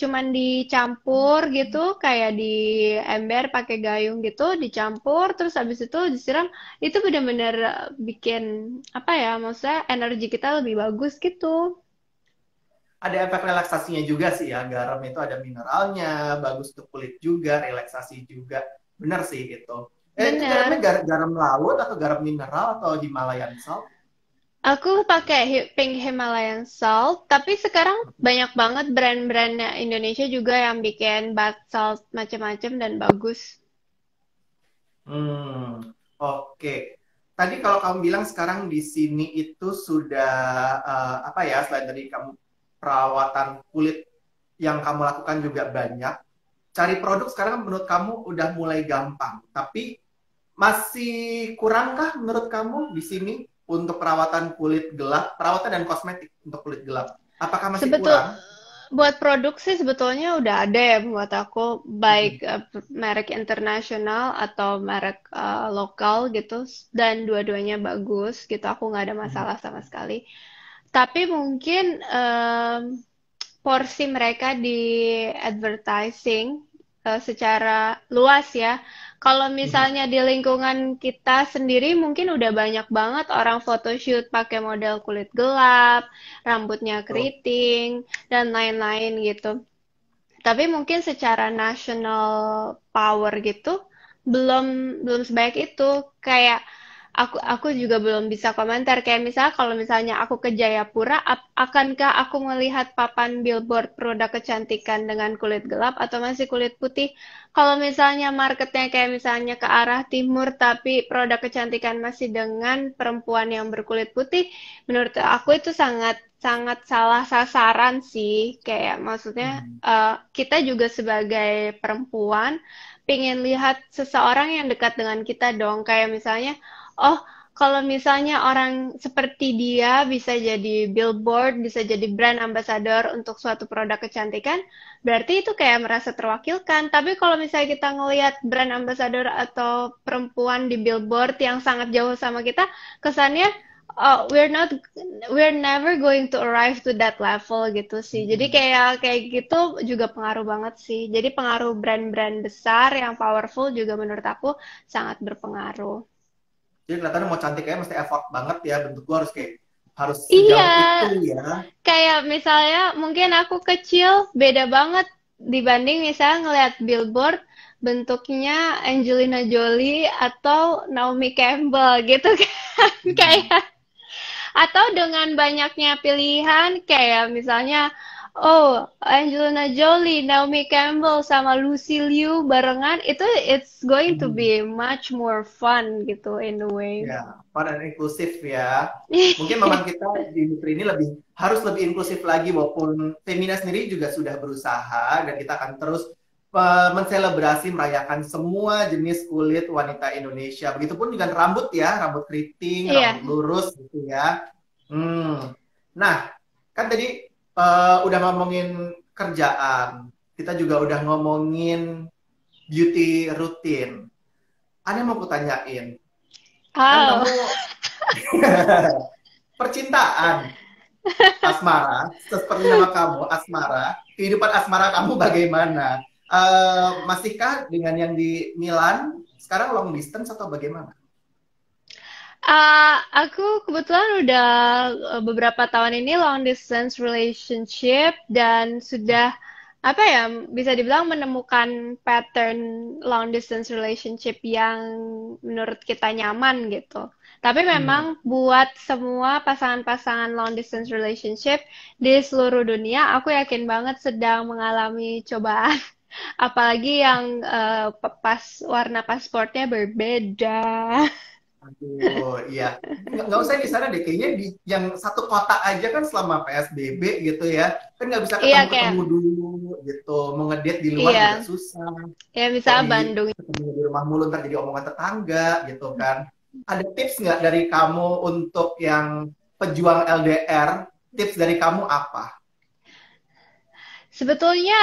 cuman dicampur gitu, kayak di ember pakai gayung gitu, dicampur, terus habis itu disiram. Itu benar-benar bikin apa ya, maksudnya energi kita lebih bagus gitu. ada efek relaksasinya juga sih ya. Garam itu ada mineralnya, bagus untuk kulit juga, relaksasi juga. Bener sih itu. Itu garamnya Bener. garam laut atau garam mineral atau Himalayan salt? Aku pakai Pink Himalayan Salt, tapi sekarang banyak banget brand-brand Indonesia juga yang bikin bath salt macam-macam dan bagus. Oke. Tadi kalau kamu bilang sekarang di sini itu sudah apa ya, selain tadi kamu perawatan kulit yang kamu lakukan juga banyak. Cari produk sekarang menurut kamu udah mulai gampang, tapi masih kurangkah menurut kamu di sini untuk perawatan kulit gelap, perawatan dan kosmetik untuk kulit gelap? Apakah masih Sebetul kurang? buat produk sih sebetulnya udah ada ya buat aku, baik merek internasional atau merek lokal gitu, dan dua-duanya bagus gitu. Aku nggak ada masalah sama sekali. Tapi mungkin porsi mereka di advertising secara luas ya. Kalau misalnya di lingkungan kita sendiri mungkin udah banyak banget orang photoshoot pakai model kulit gelap, rambutnya Tuh. keriting, dan lain-lain gitu. Tapi mungkin secara national power gitu belum belum sebaik itu. Kayak aku juga belum bisa komentar. Kayak misalnya kalau misalnya aku ke Jayapura, akankah aku melihat papan billboard produk kecantikan dengan kulit gelap atau masih kulit putih? Kalau misalnya marketnya kayak misalnya ke arah timur, tapi produk kecantikan masih dengan perempuan yang berkulit putih, menurut aku itu sangat sangat salah sasaran sih. Kayak maksudnya kita juga sebagai perempuan pengen lihat seseorang yang dekat dengan kita dong. Kayak misalnya, oh kalau misalnya orang seperti dia bisa jadi billboard, bisa jadi brand ambassador untuk suatu produk kecantikan, berarti itu kayak merasa terwakilkan. Tapi kalau misalnya kita ngelihat brand ambassador atau perempuan di billboard yang sangat jauh sama kita, kesannya oh, we're never going to arrive to that level gitu sih. Jadi kayak kayak gitu juga pengaruh banget sih. Jadi pengaruh brand-brand besar yang powerful juga menurut aku sangat berpengaruh. Jadi kelihatannya mau cantik kayak mesti effort banget ya. Bentuk gua harus kayak harus Iya, sejauh itu ya. kayak misalnya mungkin aku kecil beda banget dibanding misalnya ngelihat billboard bentuknya Angelina Jolie atau Naomi Campbell gitu kan. Kayak atau dengan banyaknya pilihan kayak misalnya oh Angelina Jolie, Naomi Campbell sama Lucy Liu barengan itu it's going to Hmm. be much more fun gitu in a way. Ya, fun dan inklusif ya. Mungkin memang kita di industri ini harus lebih inklusif lagi walaupun Femina sendiri juga sudah berusaha dan kita akan terus menselebrasi merayakan semua jenis kulit wanita Indonesia. Begitupun dengan rambut ya, rambut keriting, Iya. rambut lurus gitu ya. Hmm. Nah, kan tadi udah ngomongin kerjaan, kita juga udah ngomongin beauty rutin. Ada yang mau kutanyain, kan Oh, kamu percintaan. Asmara, seperti nama kamu, Asmara. Kehidupan asmara kamu bagaimana? Masihkah dengan yang di Milan? Sekarang long distance atau bagaimana? Aku kebetulan udah beberapa tahun ini long distance relationship dan sudah apa ya bisa dibilang menemukan pattern long distance relationship yang menurut kita nyaman gitu. Tapi Hmm. memang buat semua pasangan-pasangan long distance relationship di seluruh dunia, aku yakin banget sedang mengalami cobaan. Apalagi yang pas warna pasportnya berbeda. Aduh, iya. Nggak usah di sana deh. Kayaknya di yang satu kota aja kan selama PSBB gitu ya. Kan nggak bisa Iya kayak ketemu-ketemu dulu gitu. Mau ngedate di luar juga iya. susah. Ya, Kok misalnya di Bandung. ketemu di rumah mulu ntar jadi omongan tetangga gitu kan. Ada tips nggak dari kamu untuk yang pejuang LDR? Tips dari kamu apa? Sebetulnya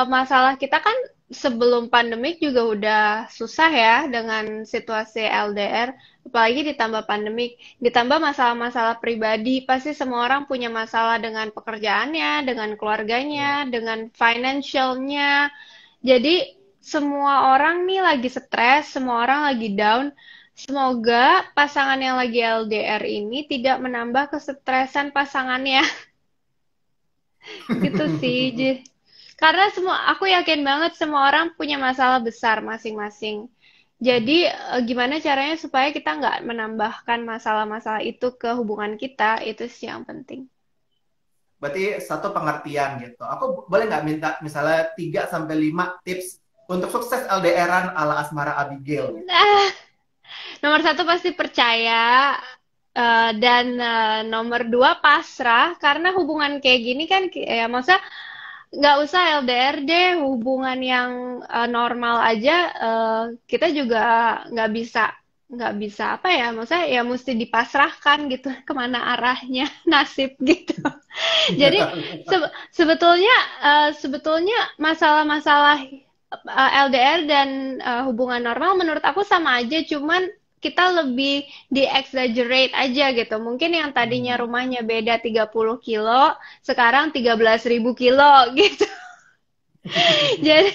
masalah kita kan sebelum pandemik juga udah susah ya dengan situasi LDR, apalagi ditambah pandemik, ditambah masalah-masalah pribadi, pasti semua orang punya masalah dengan pekerjaannya, dengan Ya. keluarganya, dengan financialnya. Jadi semua orang nih lagi stres, semua orang lagi down. Semoga pasangan yang lagi LDR ini tidak menambah kesetresan pasangannya. Gitu sih, karena semua aku yakin banget semua orang punya masalah besar masing-masing. Jadi gimana caranya supaya kita nggak menambahkan masalah-masalah itu ke hubungan kita, itu sih yang penting. Berarti satu pengertian gitu. Aku boleh nggak minta misalnya 3 sampai 5 tips untuk sukses LDRan ala Asmara Abigail gitu. Nah, nomor satu pasti percaya, dan nomor dua pasrah, karena hubungan kayak gini kan ya maksudnya nggak usah LDR deh, hubungan yang normal aja kita juga nggak bisa nggak bisa apa ya, maksudnya ya mesti dipasrahkan gitu kemana arahnya nasib gitu. Jadi sebetulnya sebetulnya masalah-masalah LDR dan hubungan normal menurut aku sama aja, cuman kita lebih di-exaggerate aja gitu. Mungkin yang tadinya Hmm. rumahnya beda 30 kilo, sekarang 13.000 kilo gitu. Jadi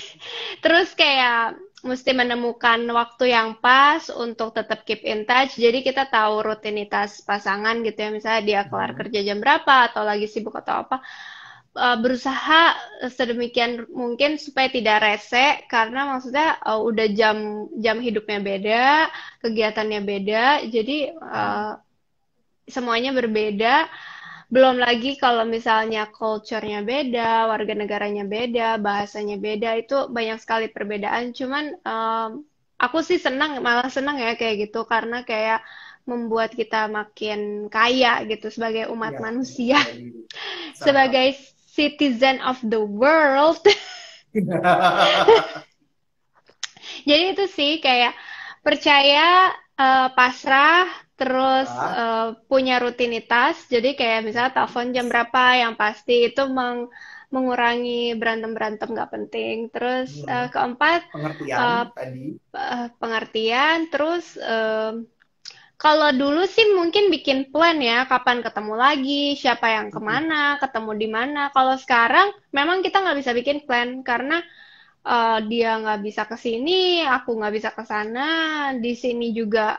terus kayak mesti menemukan waktu yang pas untuk tetap keep in touch. Jadi kita tahu rutinitas pasangan gitu ya. Misalnya dia kelar Hmm. kerja jam berapa atau lagi sibuk atau apa. Berusaha sedemikian mungkin supaya tidak rese karena maksudnya udah jam jam hidupnya beda, kegiatannya beda. Jadi semuanya berbeda. Belum lagi kalau misalnya culture-nya beda, warga negaranya beda, bahasanya beda, itu banyak sekali perbedaan. Cuman aku sih senang, malah senang ya kayak gitu karena kayak membuat kita makin kaya gitu sebagai umat Iya, manusia, percaya diri. Sangat. sebagai citizen of the world. Jadi itu sih kayak percaya, pasrah, terus Ah, punya rutinitas. Jadi kayak ya, misalnya telepon jam berapa yang pasti itu mengurangi berantem-berantem nggak penting. Terus hmm, keempat pengertian eh, tadi. pengertian. Terus kalau dulu sih mungkin bikin plan ya, kapan ketemu lagi, siapa yang Hmm. kemana, ketemu di mana. Kalau sekarang memang kita nggak bisa bikin plan karena dia nggak bisa ke sini, aku nggak bisa ke sana, di sini juga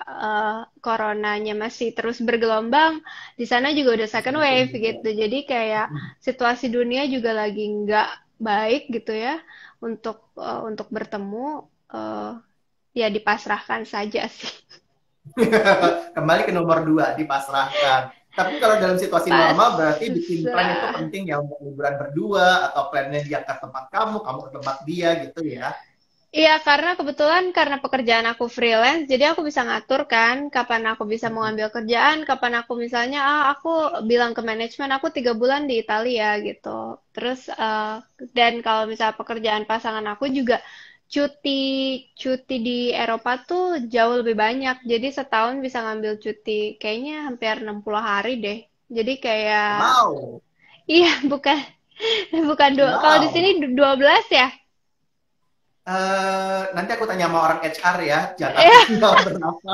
coronanya masih terus bergelombang, di sana juga udah Bisa second betul wave juga. gitu. Jadi kayak situasi dunia juga lagi nggak baik gitu ya untuk bertemu, ya dipasrahkan saja sih. Kembali ke nomor 2, dipasrahkan. Tapi kalau dalam situasi Pas, normal berarti bikin plan itu penting ya untuk liburan berdua atau plannya dia ke tempat kamu ke tempat dia gitu ya. iya, karena kebetulan karena pekerjaan aku freelance, jadi aku bisa ngatur kan kapan aku bisa mengambil kerjaan, kapan aku misalnya, aku bilang ke manajemen aku 3 bulan di Italia gitu. Terus dan kalau misalnya pekerjaan pasangan aku juga cuti cuti di Eropa tuh jauh lebih banyak. Jadi setahun bisa ngambil cuti kayaknya hampir 60 hari deh. Jadi kayak Wow, iya bukan bukan dua, kalau di sini wow. 12 ya. Nanti aku tanya sama orang HR ya, jatah tinggal berapa.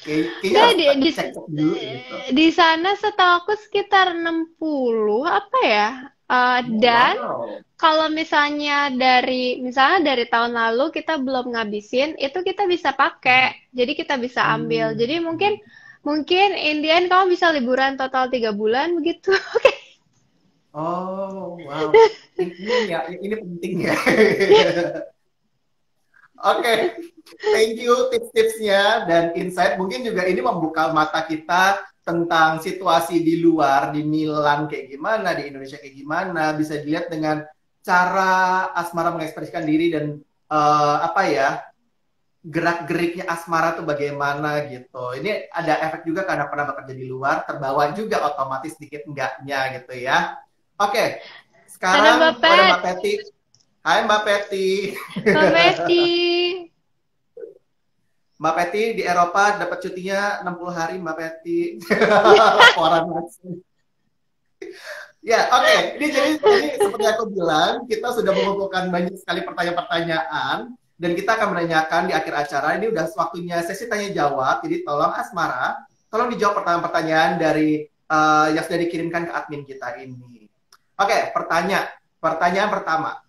Kayaknya Enggak, harus cek-cek dulu gitu. di sana setahu aku sekitar 60 apa ya? Oh, Dan wow. kalau misalnya dari tahun lalu kita belum ngabisin, itu kita bisa pakai. Jadi kita bisa ambil. Hmm. Jadi mungkin mungkin Indian kamu bisa liburan total 3 bulan begitu. Oh, wow. Ini ya, ini penting ya. Oke, thank you tips-tipsnya dan insight. Mungkin juga ini membuka mata kita tentang situasi di luar, di Milan kayak gimana, di Indonesia kayak gimana. Bisa dilihat dengan cara Asmara mengekspresikan diri dan apa ya, gerak-geriknya Asmara tuh bagaimana gitu. Ini ada efek juga karena pernah bekerja di luar, terbawa juga otomatis sedikit enggaknya gitu ya. Oke, Ada Mbak sekarang ada Pet, Mbak Peti. Hai Mbak Peti. Mbak Peti. Mbak Peti di Eropa dapat cutinya 60 hari Mbak Peti. Orang langsung. Ya, oke. Ini seperti aku bilang, kita sudah mengumpulkan banyak sekali pertanyaan-pertanyaan dan kita akan menanyakan di akhir acara. Ini udah waktunya sesi tanya jawab. Jadi tolong Asmara, tolong dijawab pertanyaan-pertanyaan dari yang sudah dikirimkan ke admin kita ini. Oke, pertanyaan pertama.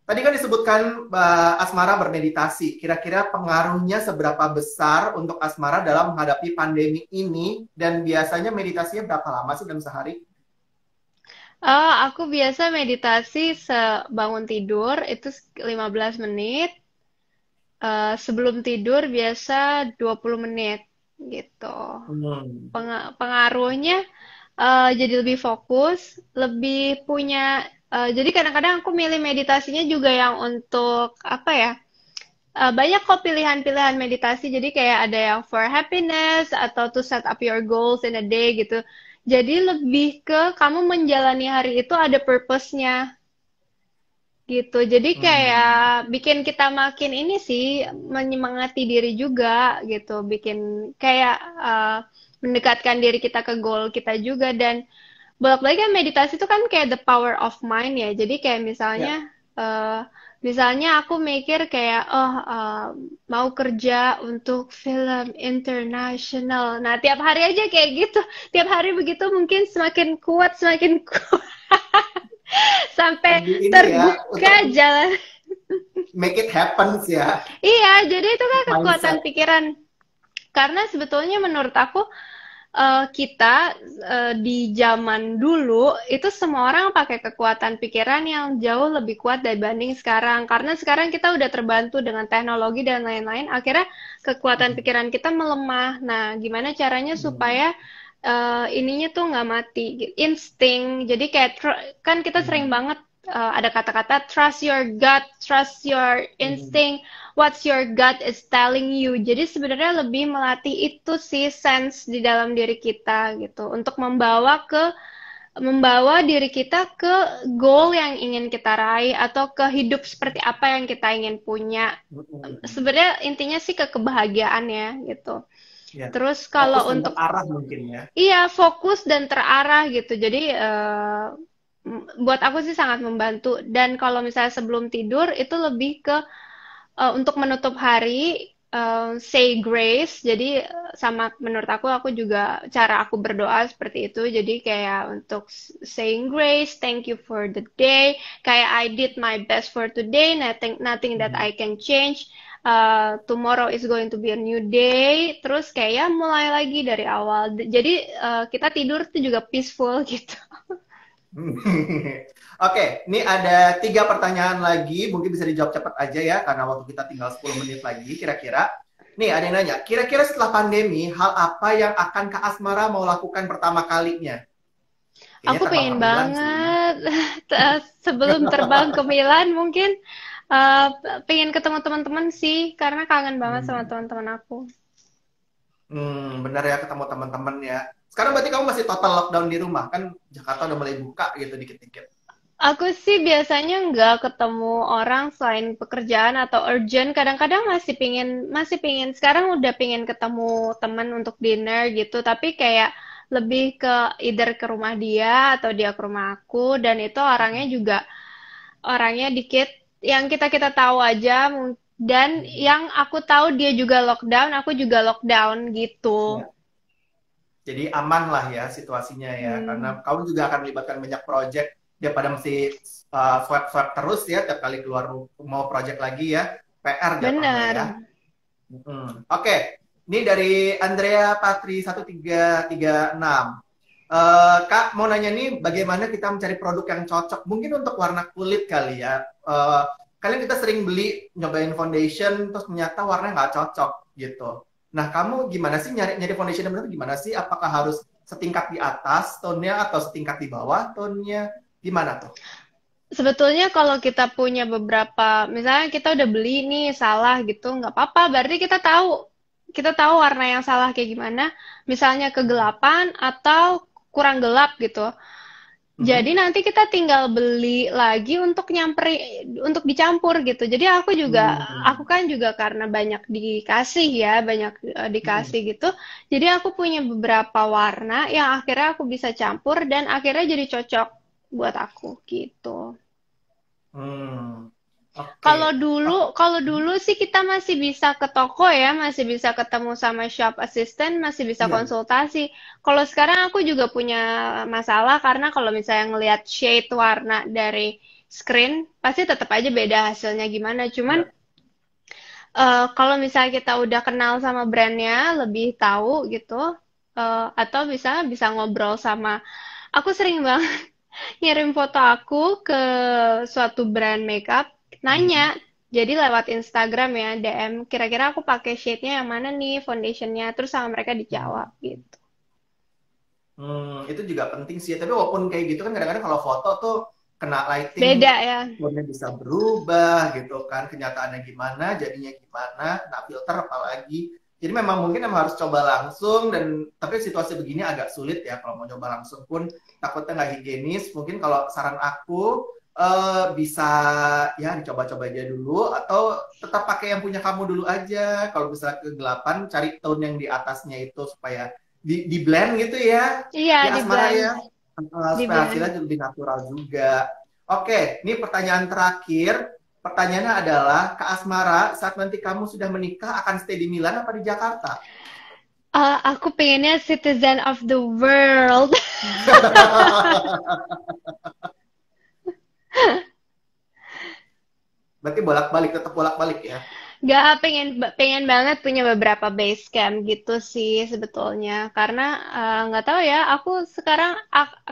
Tadi kan disebutkan Asmara bermeditasi. Kira-kira pengaruhnya seberapa besar untuk Asmara dalam menghadapi pandemi ini? Dan biasanya meditasinya berapa lama sih dalam sehari? Aku biasa meditasi sebangun tidur itu 15 menit. Sebelum tidur biasa 20 menit gitu. Hmm. Pengaruhnya jadi lebih fokus, lebih punya. Jadi kadang-kadang aku milih meditasinya juga yang untuk apa ya? Banyak kok pilihan-pilihan meditasi. Jadi kayak ada yang for happiness atau to set up your goals in a day gitu. Jadi lebih ke kamu menjalani hari itu ada purpose-nya gitu. Jadi kayak Hmm. bikin kita makin ini sih menyemangati diri juga gitu. Bikin kayak mendekatkan diri kita ke goal kita juga dan bolak-balik kan meditasi itu kan kayak the power of mind ya. Jadi kayak misalnya Ya. misalnya aku mikir kayak oh mau kerja untuk film internasional. Nah, tiap hari aja kayak gitu. Tiap hari begitu mungkin semakin kuat, semakin kuat sampai Lebih ini ya, terbuka untuk jalan. make it happen ya, Iya, jadi itu kan kekuatan mindset. pikiran. Karena sebetulnya menurut aku kita di zaman dulu itu semua orang pakai kekuatan pikiran yang jauh lebih kuat dibanding sekarang. Karena sekarang kita udah terbantu dengan teknologi dan lain-lain, akhirnya kekuatan pikiran kita melemah. Nah, gimana caranya Hmm. supaya ininya tuh nggak mati? Insting. Jadi kayak kan kita sering Hmm. banget ada kata-kata trust your gut, trust your Hmm. instinct, what's your gut is telling you. Jadi sebenarnya lebih melatih itu sih sense di dalam diri kita gitu untuk membawa diri kita ke goal yang ingin kita raih atau ke hidup seperti apa yang kita ingin punya. Hmm. Sebenarnya intinya sih ke kebahagiaan ya gitu. Ya, Terus fokus kalau dan untuk terarah mungkin ya. iya fokus dan terarah gitu. Jadi buat aku sih sangat membantu. Dan kalau misalnya sebelum tidur itu lebih ke untuk menutup hari say grace. Jadi sama menurut aku juga cara aku berdoa seperti itu. Jadi kayak untuk saying grace, thank you for the day. Kayak I did my best for today, nothing that Hmm. I can change. Tomorrow is going to be a new day. Terus kayak mulai lagi dari awal. Jadi kita tidur tuh juga peaceful gitu. Oke, ini ada 3 pertanyaan lagi. Mungkin bisa dijawab cepat aja ya, karena waktu kita tinggal 10 menit lagi kira-kira. Nih, ada yang nanya, kira-kira setelah pandemi, hal apa yang akan Kak Asmara mau lakukan pertama kalinya? Kayaknya Aku terbang ke pengen Milan sih. banget sebelum terbang ke Milan mungkin pengen ketemu teman-teman sih karena kangen banget sama Hmm. teman-teman aku. Benar ya ketemu teman-teman ya. Sekarang berarti kamu masih total lockdown di rumah kan? Jakarta udah mulai buka gitu dikit-dikit. Aku sih biasanya nggak ketemu orang selain pekerjaan atau urgent. Kadang-kadang masih pingin. Sekarang udah pingin ketemu teman untuk dinner gitu. Tapi kayak lebih ke either ke rumah dia atau dia ke rumah aku. Dan itu orangnya juga orangnya dikit yang kita kita tahu aja Dan yang aku tahu dia juga lockdown, aku juga lockdown gitu. Ya. Jadi aman lah ya situasinya ya, karena Hmm, kamu juga akan melibatkan banyak project daripada mesti swipe-swipe terus ya tiap kali keluar mau project lagi ya, PR jatuhnya ya. bener. Oke, ini dari Andrea Patri 1336. Kak, mau nanya nih, bagaimana kita mencari produk yang cocok? Mungkin untuk warna kulit kali ya. Kalian kita sering beli, nyobain foundation, terus ternyata warnanya nggak cocok gitu. Nah, kamu gimana sih nyari nyari foundation yang benar gimana sih? Apakah harus setingkat di atas tone-nya atau setingkat di bawah tone-nya? Gimana tuh? Sebetulnya kalau kita punya beberapa, misalnya kita udah beli nih salah gitu, nggak apa-apa. Berarti kita tahu warna yang salah kayak gimana. Misalnya kegelapan atau kurang gelap gitu. Jadi Mhm. nanti kita tinggal beli lagi untuk dicampur gitu. Jadi aku Hmm. kan juga karena banyak dikasih ya, banyak Hmm. dikasih gitu. Jadi aku punya beberapa warna yang akhirnya aku bisa campur dan akhirnya jadi cocok buat aku gitu. Hmm. Kalau Oke. dulu, kalau dulu sih kita masih bisa ke toko ya, masih bisa ketemu sama shop assistant, masih bisa Iya. konsultasi. Kalau sekarang aku juga punya masalah karena kalau misalnya ngelihat shade warna dari screen, pasti tetap aja beda hasilnya gimana. Cuman Iya. kalau misalnya kita udah kenal sama brandnya, lebih tahu gitu, atau bisa ngobrol sama, aku sering banget ngirim foto aku ke suatu brand makeup, Mhm. nanya. Jadi lewat Instagram ya, DM, kira-kira aku pakai shade-nya yang mana nih, foundationnya, terus sama mereka dijawab Mhm. gitu. Itu juga penting sih. Tapi walaupun kayak gitu kan kadang-kadang kalau foto tuh kena lighting, Beda ya. moodnya bisa berubah gitu kan. Kenyataannya gimana, jadinya gimana, kena filter apalagi. Jadi memang mungkin emang harus coba langsung dan tapi situasi begini agak sulit ya kalau mau coba langsung pun takutnya nggak higienis. Mungkin kalau saran aku bisa ya dicoba-coba aja dulu atau tetap pakai yang punya kamu dulu aja. Kalau bisa kegelapan cari tone yang di atasnya itu supaya di blend gitu ya, Iya, ya di Asmara blend, ya. di Supaya blend. hasilnya lebih natural juga. Oke, ini pertanyaan terakhir. Pertanyaannya adalah, Kak Asmara, saat nanti kamu sudah menikah akan stay di Milan apa di Jakarta? Aku pengennya citizen of the world. Berarti bolak-balik, tetap bolak-balik ya. Gak pengen banget punya beberapa base camp gitu sih sebetulnya karena nggak tahu ya aku sekarang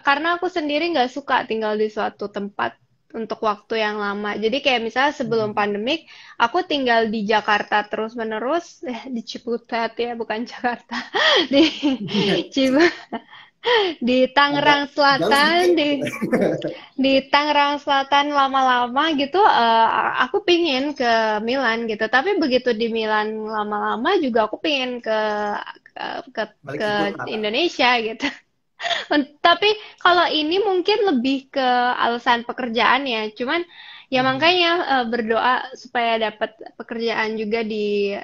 karena aku sendiri nggak suka tinggal di suatu tempat untuk waktu yang lama jadi kayak misalnya sebelum Hmm. pandemik aku tinggal di Jakarta terus menerus di Ciputat ya bukan Jakarta di di Agak Tangerang jauh sedikit. Selatan di Tangerang Selatan lama-lama gitu, aku pingin ke Milan gitu. Tapi begitu di Milan lama-lama juga aku pingin ke, ke, Balik ke Ciputat. Indonesia gitu. Tapi kalau ini mungkin lebih ke alasan pekerjaan ya. Cuman ya Hmm. makanya berdoa supaya dapat pekerjaan juga di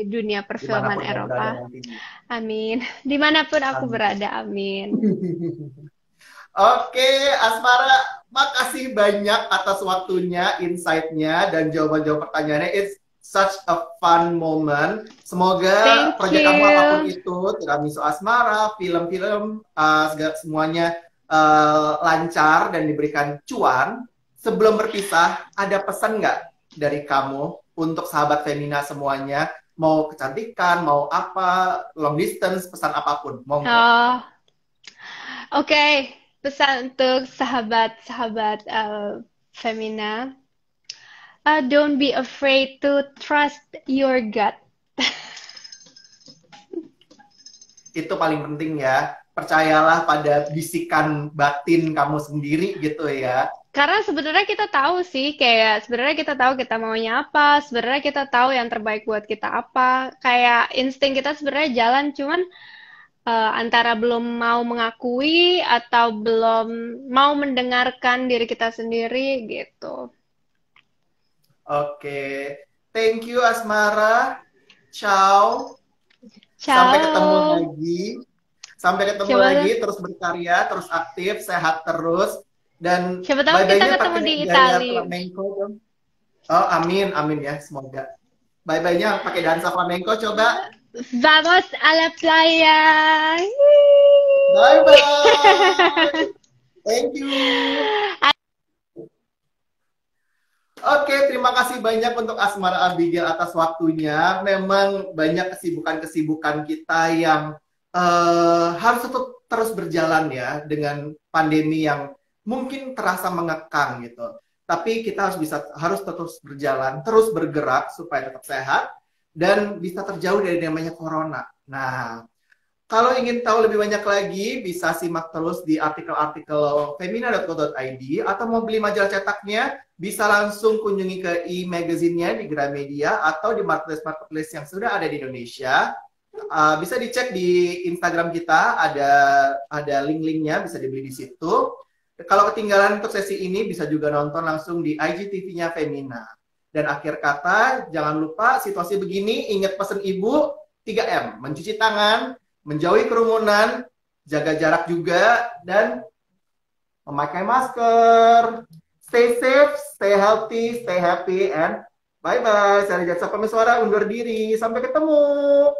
dunia perfilman Dimanapun kamu berada Eropa. nantinya. Amin. Dimanapun aku Amin. berada, amin. Oke, Asmara, makasih banyak atas waktunya, insight-nya, dan jawaban-jawaban pertanyaannya. It's such a fun moment. Semoga Thank proyek kamu apapun you. itu, tiramisu Asmara, film-film, semuanya lancar dan diberikan cuan. Sebelum berpisah, ada pesan nggak dari kamu untuk sahabat Femina semuanya? Mau kecantikan, mau apa, long distance, pesan apapun, monggo. Oh, oke, pesan untuk sahabat-sahabat Femina, don't be afraid to trust your gut. Itu paling penting ya. Percayalah pada bisikan batin kamu sendiri gitu ya. Karena sebenarnya kita tahu sih, kayak sebenarnya kita tahu kita maunya apa, sebenarnya kita tahu yang terbaik buat kita apa. Kayak insting kita sebenarnya jalan, cuman antara belum mau mengakui atau belum mau mendengarkan diri kita sendiri gitu. Oke. Thank you Asmara. Ciao. Sampai ketemu Ciao. lagi. Sampai ketemu lagi. Coba Terus berkarya, terus aktif, sehat terus. Dan siapa tahu kita bye-bye-nya ketemu di pakai gaya Itali. flamenco dong. Oh, amin, amin ya, semoga. Bye-bye-nya pakai dansa flamenco coba. Vamos a la playa. Bye-bye. Thank you. Oke, terima kasih banyak untuk Asmara Abigail atas waktunya. Memang banyak kesibukan-kesibukan kita yang harus tetap terus berjalan ya dengan pandemi yang mungkin terasa mengekang gitu. Tapi kita harus terus berjalan, terus bergerak supaya tetap sehat dan bisa terjauh dari namanya corona. Nah, kalau ingin tahu lebih banyak lagi, bisa simak terus di artikel-artikel femina.co.id atau mau beli majalah cetaknya, bisa langsung kunjungi ke e-magazine-nya di Gramedia atau di marketplace-marketplace yang sudah ada di Indonesia. Bisa dicek di Instagram kita, ada link-linknya, bisa dibeli di situ. Kalau ketinggalan untuk sesi ini, bisa juga nonton langsung di IGTV-nya Femina. Dan akhir kata, jangan lupa situasi begini, ingat pesan ibu, 3M, mencuci tangan, menjauhi kerumunan, jaga jarak juga, dan memakai masker. Stay safe, stay healthy, stay happy, and bye-bye. Saya Rijat Sapameswara undur diri. Sampai ketemu.